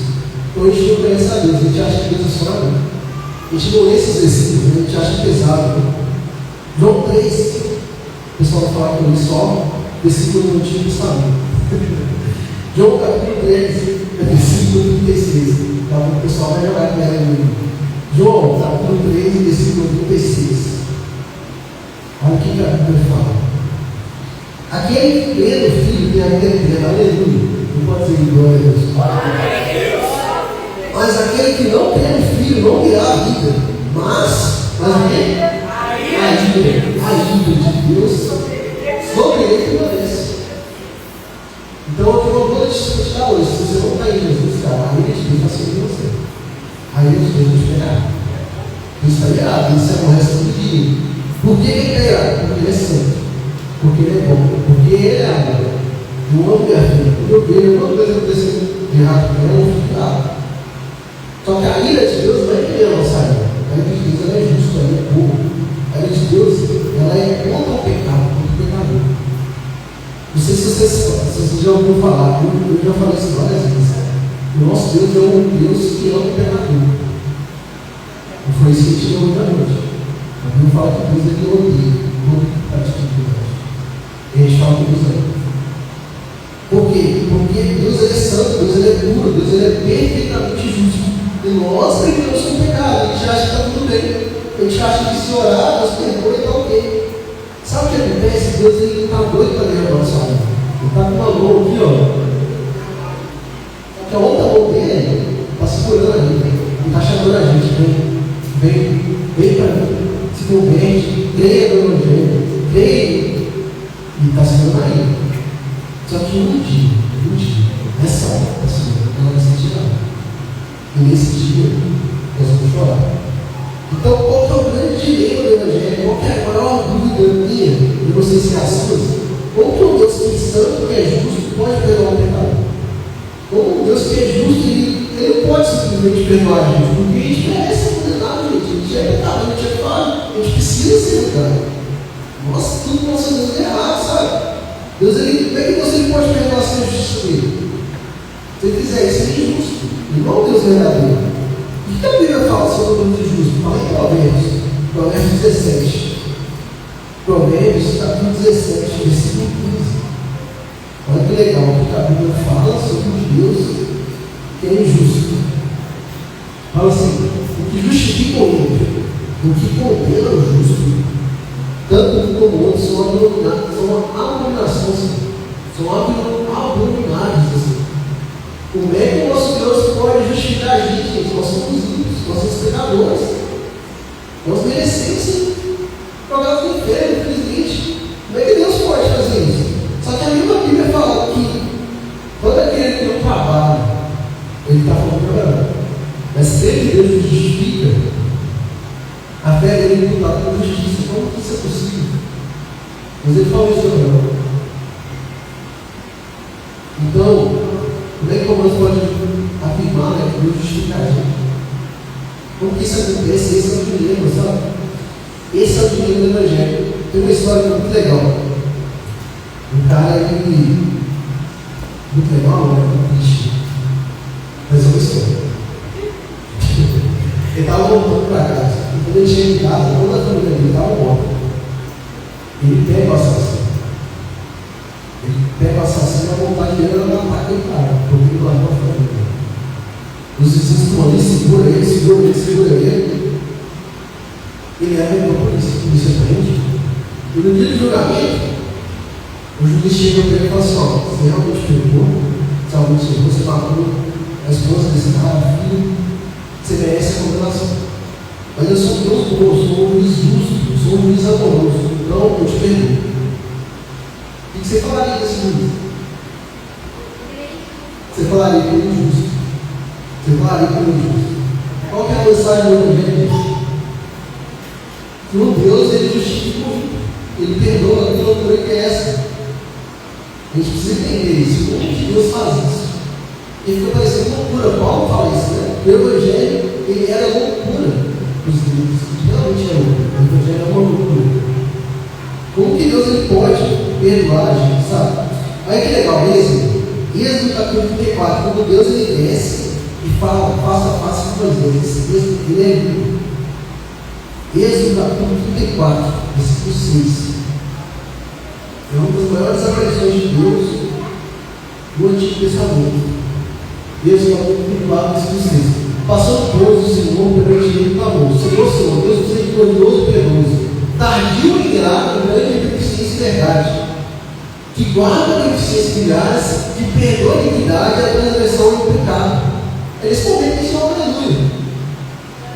Então a gente não conhece a Deus, a gente acha que Deus é só amor. A gente não lê esses versículos, a gente acha pesado. João 3, o pessoal vai falar com ele só, versículo do Antigo Testamento. João capítulo 3, versículo 36. Então o pessoal vai jogar com ela comigo. João capítulo 3, versículo 36. Olha o que a Bíblia fala. Aquele que crê no Filho tem a vida eterna. Aleluia. Não pode dizer glória a Deus. Mas aquele que não crê no Filho não terá a vida. Mas a ira de Deus sobre ele permanece. Então eu tenho uma boa notícia para te dar hoje. Se você não está em Jesus, cara, a ira de Deus vai sobre você. A ira de Deus vai te pegar. Isso está errado, isso é aborrece todo dia. Por que ele está errado? Porque ele é santo. Porque ele é bom. Porque ele é amor. Eu amo minha filha. Quando eu vejo alguma coisa acontecendo de errado com ela, eu fico errado. Só que a ira de Deus não é que ele é nossa ira. A ira de Deus ela é justa, ela é boa. A ira de Deus ela é contra o pecado, contra o pecador. Não sei se vocês já ouviram falar, eu já falei isso várias vezes. O nosso Deus é um Deus que ama o pecador. Foi isso que a gente deu hoje à noite. A Bíblia fala que Deus ele odeia todo pratica de verdade. E a gente fala que Deus é. Por quê? Porque Deus ele é santo, Deus ele é puro, Deus ele é perfeitamente justo. E nós brigamos com o pecado, a gente acha que está tudo bem. A gente acha que se orar, Deus perdoa e está ok. Sabe o que acontece? Deus ele está doido para derramar a nossa alma. Ele está com uma mão aqui, ó. Só que a outra mão dele está segurando a gente. Ele está chamando a gente. Vem para mim. Se converte, creia no Evangelho, creia. E está segurando a gente. Só que um dia, nessa hora, ela vai ser tirada. E nesse dia, nós vamos chorar. Então, qual que é o grande dilema do Evangelho? Qual que é a maior dúvida minha, e não sei se é a sua? Como que um Deus que é santo, que é justo, pode perdoar o pecado? Como um Deus que é justo, ele não pode simplesmente perdoar a gente, porque a gente merece ser condenado, gente. A gente é pecado, a gente é falho, a gente precisa ser pecado. Nossa, tudo que nós fazemos é errado, sabe? Deus, como é que você pode perdoar sem justiça dele? Se ele fizer isso, ele é injusto. Ele não é um Deus verdadeiro. O que a Bíblia fala sobre o Deus injusto? Fala em Provérbios 17. Provérbios, capítulo 17, versículo 15. Olha que legal que a Bíblia fala sobre um Deus que é injusto. Fala assim: o que justifica o ímpio, o que condena o justo, tanto um como o outro são abominações, são abomináveis. Assim. Como é que o nosso Deus pode justificar a gente? Nós somos ímpios, nós somos pecadores. Nós merecemos ser jogados no inferno, infelizmente. Como é que Deus pode fazer isso? Só que a mesma Bíblia fala que todo aquele que não trabalha, ele está falando para ela. Mas se ele Deus justifica, a fé dele é imputada pela justiça. Como que isso é possível? Mas ele fala isso para ela. Então, como é que o Romanos pode afirmar, né, que Deus justifica a gente? Como que isso acontece? Esse é o dilema, sabe? Esse é o dilema do Evangelho. Tem uma história muito legal. Um cara, ele... muito legal, né? Muito triste. Mas é uma história. Ele estava voltando para casa. E quando ele chega em casa, toda a família dele estava morta. Ele pega o assassino. Ele pega o assassino e a vontade dele era matar aquele cara, porque ele guardou a família. Os vizinhos estão ali, segura ele. Ele leva ele para a polícia prende. E no dia do julgamento, o juiz chega para ele e fala assim: ó, você realmente pegou, você matou a esposa desse cara, a filha, você merece a condenação. Mas eu sou um Deus bom, sou um juiz justo, sou um juiz amoroso, então eu te perdoo. O que você falaria desse juiz? Você falaria que ele é injusto. Você falaria que ele é injusto. Qual que é a mensagem do Evangelho? Que o Deus, ele justifica, ele perdoa, que loucura que é essa? A gente precisa entender isso. Como que Deus faz isso? Ele fica parecendo loucura. Paulo fala isso, né? O Evangelho, ele era loucura para os gregos. Realmente é loucura. O Evangelho é uma loucura. Como que Deus ele pode perdoar a gente, sabe? Olha que legal, Êxodo capítulo 34, quando Deus ele desce e fala, faça a face com Moisés. Ele é lindo. Êxodo capítulo 34, versículo 6. É uma das maiores aparições de Deus no Antigo Testamento. Êxodo capítulo 34, versículo 6. Passou pois o Senhor perante ele e clamou: Senhor, Deus misericordioso e piedoso, tardio e ingrato, grande em beneficência e verdade, que guarda a beneficência e graça, que perdoa a iniquidade e a transgressão e o pecado. Eles comentam isso no aleluia.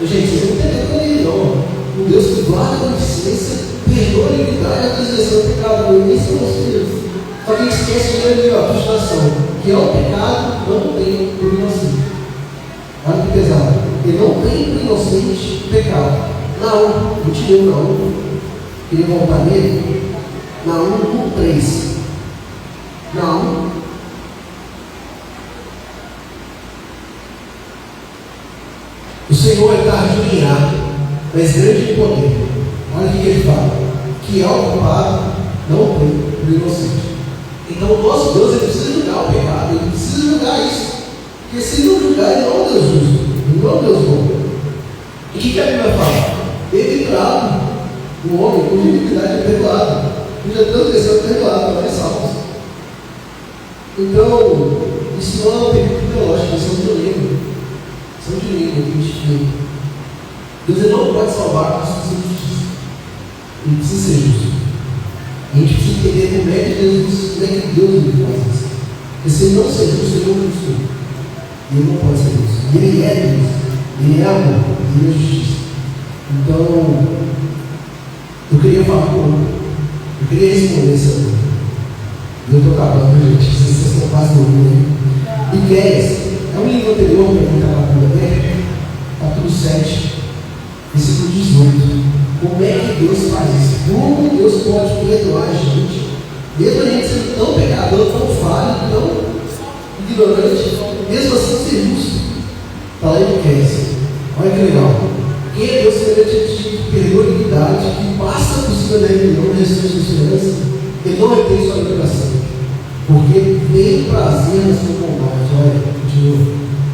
Gente, vocês não entendem ele não. Um Deus que guarda a beneficência, perdoa a iniquidade e a transgressão e o pecado. Nem são os filhos. Só que a gente esquece de ali, a frustração, que é o pecado, não tem por inocente. Olha que pesado. Ele não tem por inocente pecado. Naum, eu te deu Naum. Queria voltar nele. Naum 1:3. Naum. O Senhor é tardio em irar, mas grande em poder. Olha o que ele fala: que é o culpado, não tem por inocente. Então o nosso Deus ele precisa julgar o pecado, ele precisa julgar isso. Porque se ele não julgar, ele não é um Deus justo, ele não é um Deus bom. E o que a Bíblia fala? Perdoado, o homem cuja iniquidade é perdoada, cuja transgressão é perdoada, não é salvo. Então, isso não é uma pergunta teológica, isso é um dilema. Isso é um dilema que a gente tem. Deus não pode salvar com a sua justiça. Ele precisa ser justo. A gente precisa entender como é que Deus ele faz isso. Porque se ele não ser justo, ele não é justo. Ele não pode ser justo. E ele é Deus. Ele é amor. Ele é justiça. Então, eu queria falar com ele. Eu queria responder essa pergunta. Eu estou acabando, gente. Vocês estão quase dormindo. Miqueias é um livro anterior que a gente estava falando, capítulo 7, versículo 18. Como é que Deus faz isso? Como Deus pode perdoar a gente? Mesmo a gente sendo tão pecador, tão falho, tão ignorante, mesmo assim ser justo. Fala aí, Miqueias. Olha que legal. Quem é Deus semelhante que perdoa a iniquidade, que passa por cima da rebelião, restante de esperança, ele não retém sua liberação. Porque tem prazer na sua bondade. Olha, continua.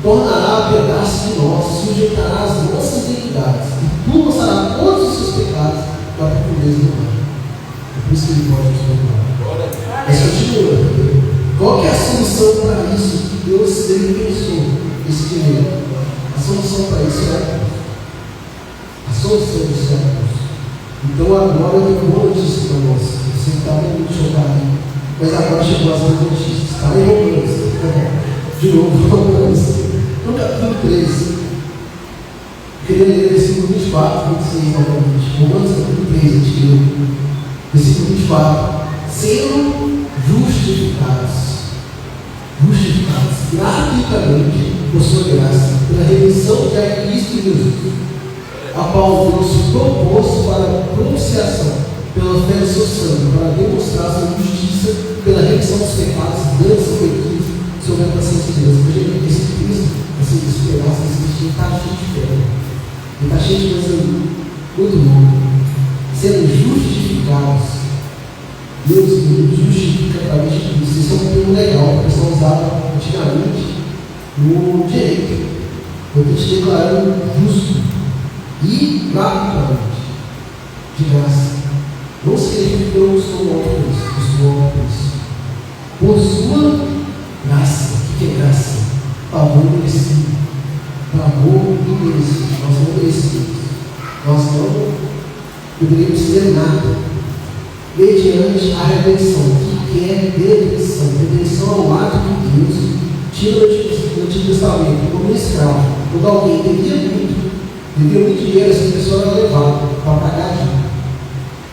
Tornará pedaço de nós, sujeitará as nossas iniquidades, e tu lançará todos os seus pecados para a profundeza do mar. É por isso que ele pode nos perdoar. Mas continua. Qual que é a solução para isso que Deus ele pensou esse dinheiro? A solução para isso é a cruz. A solução disso é a cruz. Então agora eu tenho uma notícia para nós. Você estava muito chocado, mas agora chegou as boas notícias. Está em Romanos. De novo, Romanos. No capítulo 13, eu queria ler versículo 24, 26 novamente. Romanos capítulo 13, a gente leu. Versículo 24. Sendo justificados gratuitamente por sua graça, pela remissão que há em Cristo Jesus, a qual Deus se propôs para propiciação pela fé do seu sangue, para demonstrar sua justiça pela remissão dos pecados, dando-se feitiço sobre a paciência de Deus. Veja que esse Cristo, esse pedaço desse Cristo, está cheio de fé. Ele está cheio de coisa muito boa. Sendo justificados. Deus justifica através de Cristo. Isso é um termo legal, que são usados antigamente no direito. Eu estou te declarando justo e gratuitamente, de graça. Não significa que eu estou morto por isso, eu estou morto por isso. Por sua graça. O que é graça? Favor merecido. Favor imerecido. Nós não merecemos. Nós não poderíamos ter nada. Mediante a redenção. O que é redenção? Redenção é o ato que Deus tira do Antigo Testamento como um escravo. Quando alguém devia muito dinheiro, essa pessoa era levada para pagar a dívida.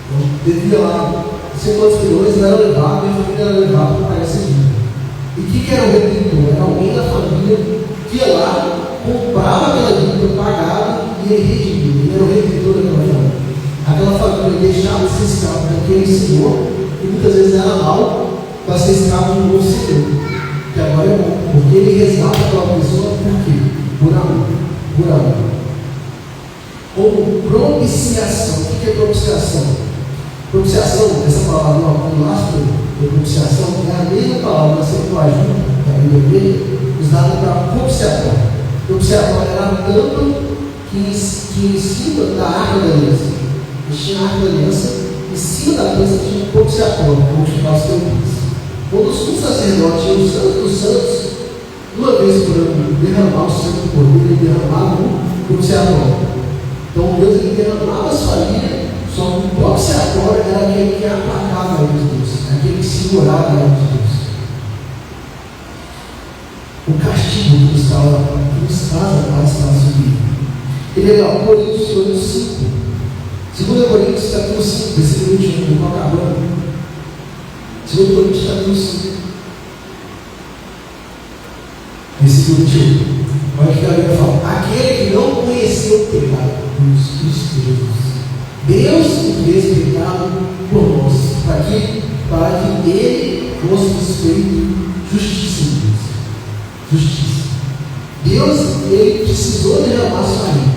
Então, devia lá 50 milhões, era levado, e a família era levada para pagar essa dívida. E o que era o redentor? Era alguém da família que ia lá, comprava aquela dívida, pagava e ele redimia. Ele era o redentor daquela família. Aquela família deixava de ser escravo daquele senhor, e muitas vezes era mal para ser escravo de um novo senhor, que agora é bom, porque ele resgata aquela pessoa por quê? Por amor. Por amor. Como propiciação. O que é propiciação? Propiciação, essa palavra no lastro de propiciação, é a mesma palavra na Septuaginta, que a Bíblia dele, usada para propiciatório. Propiciatório era a tampa que em cima da arca da aliança. Tinha a arca da aliança, em cima da aliança tinha um propiciatório, como ficar os teus. Quando os sacerdotes e os santos dos santos, uma vez por ano, derramar o sangue do cordeiro, ele derramava no propiciatório. Então Deus ele derramava a sua ira, só que o propiciatório era aquele que aplacava a ira de Deus, aquele que segurava a ira de Deus. O castigo que nos traz a paz para subir. Ele é legal, Coríntios 5. 2 Coríntios capítulo 5, versículo 21, eu estou acabando. 2 Coríntios capítulo 5, versículo 21. Olha o que a Bíblia fala. Aquele que não conheceu o pecado, Cristo Jesus. Deus o fez pecado por nós, para que ele fosse feito justiça em Deus. Justiça. Deus, ele precisou derramar sua ira.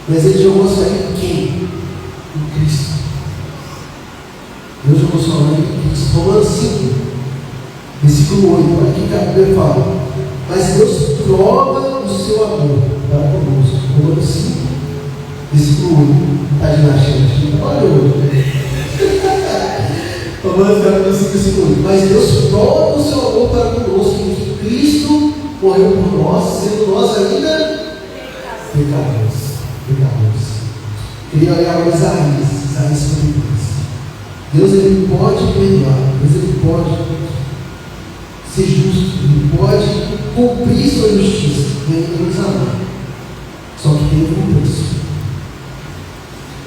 Mas ele jogou sua ira em quem? Em Cristo. Deus jogou sua ira em Cristo. Romanos 5, versículo 8. Olha aqui que a Bíblia fala. Mas Deus prova o seu amor para conosco. Romanos 5, Versículo 8. Está de nachante. Olha hoje. Vamos ficar com esse versículo 8. Mas Deus prova o seu amor para conosco, em que Cristo morreu por nós, sendo nós ainda pecadores. Queria olhar para Isaías 53. Deus ele pode perdoar, Deus ele pode ser justo, ele pode cumprir sua justiça e ainda nos amar. Só que tem um preço.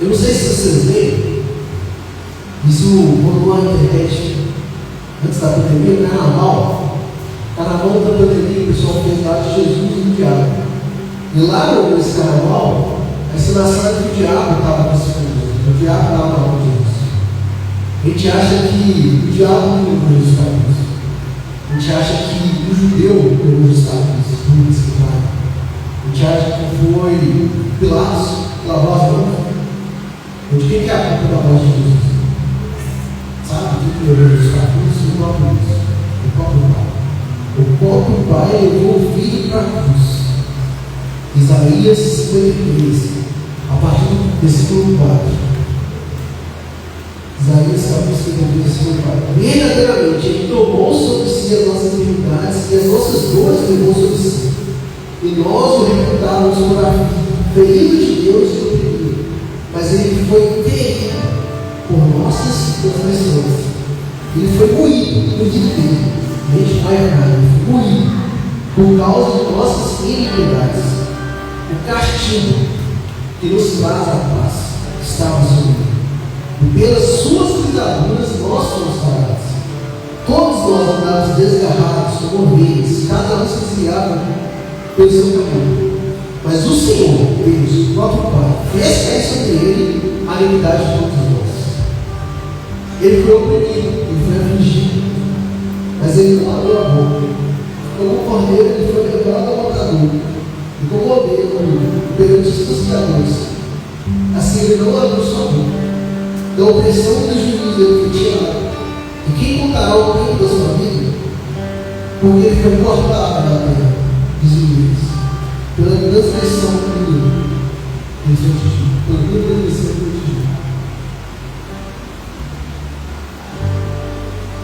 Eu não sei se vocês veem, isso rolou na internet antes da pandemia, carnaval da pandemia, o pessoal fez lá de Jesus e do diabo. E lá nesse carnaval, a encenação era que o diabo estava participando, o diabo estava lá com Jesus. A gente acha que o diabo não levou Jesus para isso. A gente acha que o judeu levou Jesus para isso. A gente acha que foi Pilatos que lavou as mãos. De quem que é a culpa da voz de Jesus? Sabe o que levou Jesus para isso? O próprio Deus. O próprio Pai. O próprio Pai levou o Filho para a cruz. Isaías 53, a partir do versículo 4. Isaías capítulo 54. Verdadeiramente, Ele tomou sobre si as nossas enfermidades e as nossas dores levou sobre si. E nós o reputávamos por ferido de Deus e oprimido. Mas Ele foi ferido por nossas transgressões. Ele foi moído, inclusive dele. Mente maior, ele foi moído por causa de nossas iniquidades. O castigo que nos traz a paz estava sobre ele. E pelas suas pisaduras nós fomos sarados. Todos nós andávamos desgarrados como ovelhas, cada um se desviava pelo seu caminho. Mas o Senhor, Deus, o próprio Pai, fez cair sobre ele a iniquidade de todos nós. Ele foi oprimido, ele foi afligido, mas ele não abriu a boca. Como cordeiro, ele foi levado ao matador. E como ovelha, perante os castigadores. Assim ele não abriu sua boca. Da opressão e do juízo ele foi tirado. E quem contará o tempo da sua vida? Porque ele foi cortado da terra, diz o Deus, pela transgressão do mundo. Ele foi atingido. Pela transgressão do mundo.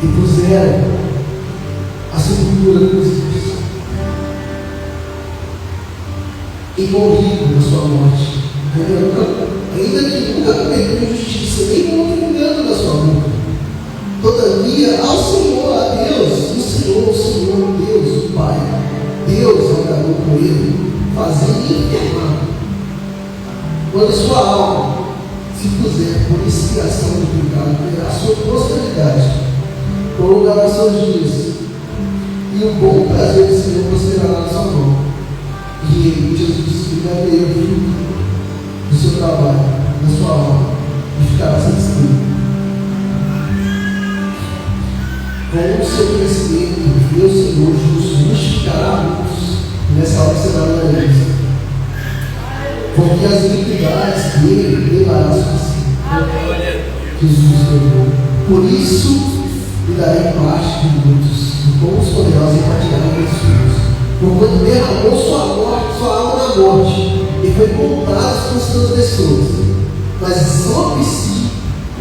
E puseram a sepultura dos ímpios. E morrido na sua morte. Ainda que nunca cometeu injustiça, nem houve engano na sua boca. Todavia, ao Senhor, a Deus, o Senhor, Deus, o Pai, Deus agradou com ele, fazendo enfermar. Quando sua alma se puser por expiação do pecado, terá a sua prosperidade, prolongará seus dias, e o bom prazer do Senhor prosperará na sua mão. E ele, Jesus, ficarei o fruto do seu trabalho, da sua alma, e ficará satisfeito. Com o seu crescimento, Deus, Senhor, justo, justificará muitos. Nessa hora será na lista. Porque as iniquidades dele levará suficiente. Jesus perdoou. Por isso, lhe darei parte de muitos, e como os poderosos repartirão com os filhos. Porquanto derramou sua alma na morte, e foi comprado com as transgressões. Mas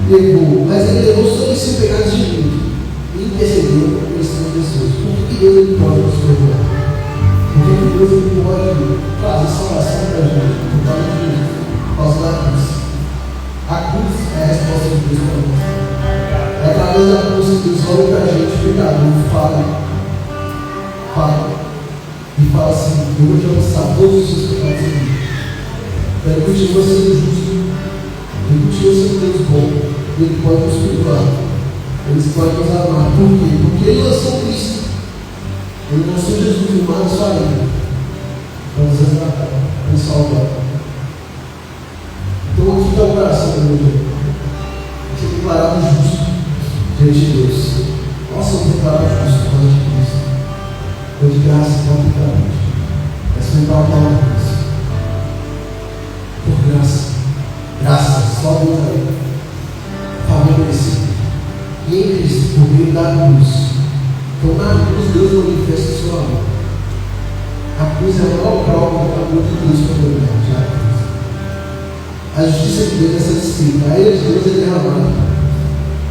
ele levou sobre si o pecado de muitos, e intercedeu por essas transgressões. Por que Deus ele pode nos perdoar? Porque Deus ele pode fazer salvação para a gente, por causa de Jesus, por causa da cruz. A cruz é a resposta de Deus para nós. É através da cruz que Deus olha para a gente, pecador, fala. E fala assim: eu vou te alcançar todos os seus pecados em mim. Ele continua sendo justo. Ele continua sendo Deus bom. Ele pode nos perdoar. Ele pode nos amar. Por quê? Porque ele lançou Cristo. Ele lançou Jesus no mar da sua vida para nos resgatar, para nos salvar. Então aqui está o coração do meu Deus. Ser declarado justo diante de Deus. Nós somos declarados justos diante de Cristo. Foi de graça, gratuitamente. Essa foi a palavra de Deus. Por graça. Graça, só Deus aí. Favor merecido. E em Cristo, por meio da cruz. Então, na cruz, Deus manifesta a sua amor. A cruz é a maior prova do amor de Deus para a humanidade. A justiça de Deus é satisfeita, a ira de Deus é derramada,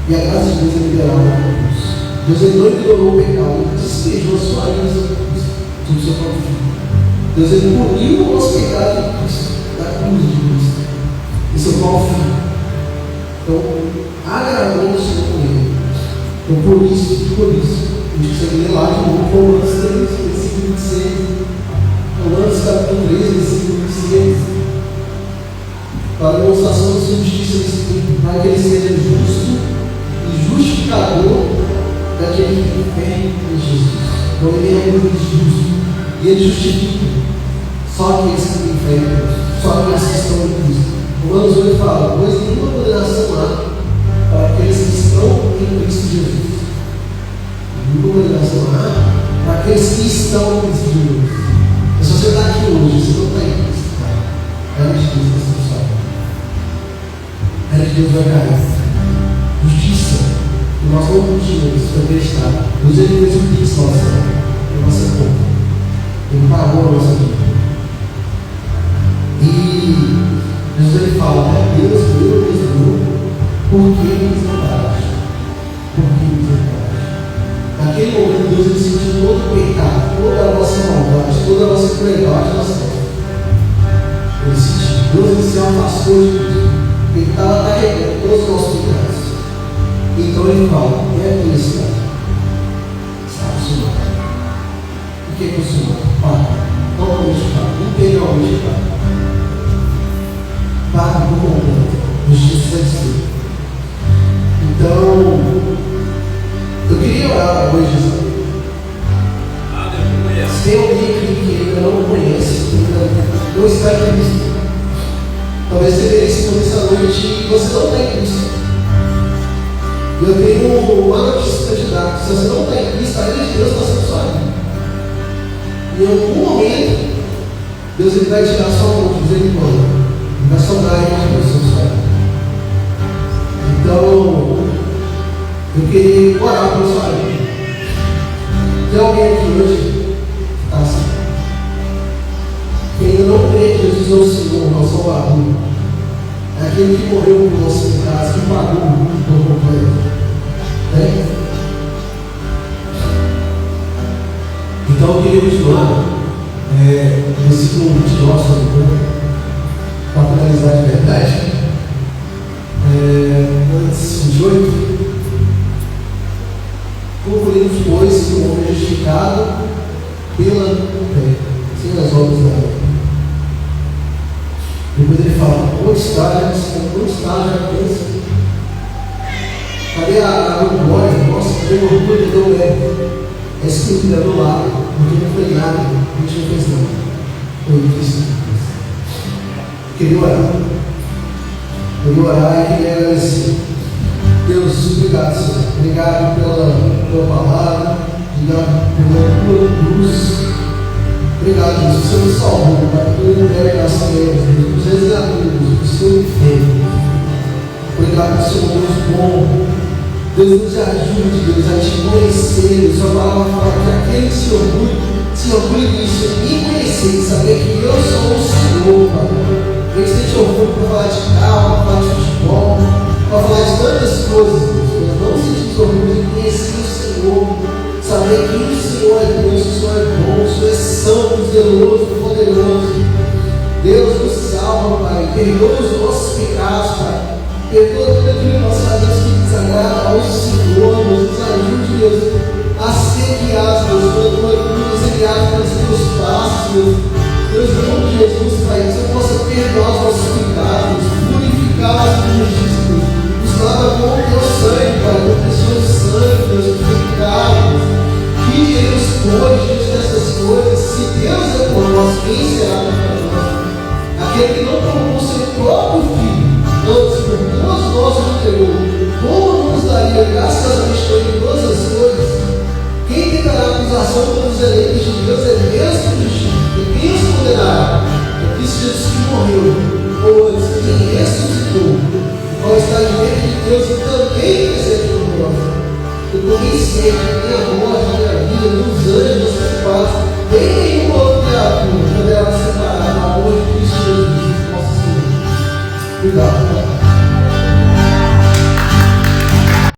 e a graça de Deus é liberada na cruz. Deus ele não ignorou o pecado, ele despejou a sua ira sobre o seu próprio filho. Deus ele puniu o nosso pecado em Cristo, da cruz de Cristo, e seu próprio filho. Então, agradou o Senhor com ele. Então, por isso, a gente consegue ler lá de novo, Romanos 3, versículo 26, Romanos capítulo 3, versículo 26, para a demonstração da sua justiça nesse tempo, para que ele seja justo e justificador daquele que crê em Jesus. Então, ele é muito justo e ele justifica só aqueles que têm fé em Deus, só aqueles que estão em Cristo. Romanos 8 fala: pois nenhuma condenação há para aqueles que estão em Cristo Jesus. Nenhuma condenação há para aqueles que estão em Cristo Jesus. Mas se você está aqui hoje, você não está em Cristo, a ira de Deus está sendo salva. A ira de Deus vai cair. Justiça, que nós não podíamos acreditar. Deus ele fez um pix nossa conta. Ele pagou a nossa vida. E Jesus ele fala: Deus me perdoou, por que misericórdia? Por que misericórdia? Naquele momento, Deus ele sentiu todo o pecado, toda a nossa maldade, toda a nossa crueldade, nossa vida. Ele sentiu. Deus ele se afastou de tudo. Ele estava carregando todos os nossos pecados. Então ele fala: é aqui está. Está consumado. O que é consumado? Paga. Totalmente paga. Integralmente paga. Paga por completo. Justiça satisfeita. Então, eu queria orar hoje, sabe? Se tem alguém aqui que ainda não conhece, ainda não está em Cristo, talvez você veja isso nessa noite e você não está em Cristo. E eu tenho uma notícia para te dar: se você não está em Cristo, a ira de Deus está sendo sua vida. E em algum momento, Deus ele vai tirar sua mão de misericórdia, vai sobrar aí uma pessoa sua vida. Então, eu queria orar pela sua vida. Tem alguém aqui hoje que está assim, que ainda não crê que Jesus é o Senhor, é o Salvador, é aquele que morreu por você em casa, que pagou o mundo por completo. Então eu queria continuar versículo 29, para finalizar de verdade. Antes 28. Concluímos, pois, que o homem é justificado pela fé, sem as obras da lei. Depois ele fala: onde está já pensa? Cadê a glória? Nossa, cadê o orgulho que deu mérito? É escrito do lado, porque não foi nada, a gente não fez nada. Foi isso. Queria orar e queria agradecer. Deus, obrigado, Senhor. Obrigado pela palavra, obrigado pela tua cruz. Obrigado, Jesus. Você nos salvou, Pai. Tu entregas a Deus, nos resgatou, o Senhor fez. Obrigado, Senhor Deus bom. Deus nos ajude, Deus, a te conhecer. Sua palavra fala que aquele que se orgulha nisso, em me conhecer, saber que eu sou o Senhor, Pai. Eles têm te orgulho para falar de carro, para falar de futebol, para falar de tantas coisas, Deus. Mas não sentir orgulho de conhecer o Senhor, saber que o Senhor é Deus, o Senhor é bom, o Senhor é santo, zeloso, poderoso. Deus nos salva, Pai. Perdoa os nossos pecados, Pai. Perdoa tudo aquilo que nós fazemos que desagrada ao Senhor. Nos ajude, Deus, a ser guiados, Deus, pela tua cruz, ser guiados pelos teus passos, Deus. Deus, em nome de Jesus, Pai, que você possa perdoar os nossos pecados, purificar as injustiças, nos lava com o teu sangue, Pai, com o precioso sangue, Deus, purificado. Que Deus pode diante dessas coisas. Se Deus é por nós, quem será contra nós? Aquele que não tomou o seu próprio filho, antes por todos nós o entregou, como não nos daria graçosamente com ele todas as coisas? Quem tentará acusação contra os eleitos de Deus é Deus que justifica. Quem os condenará? É Cristo Jesus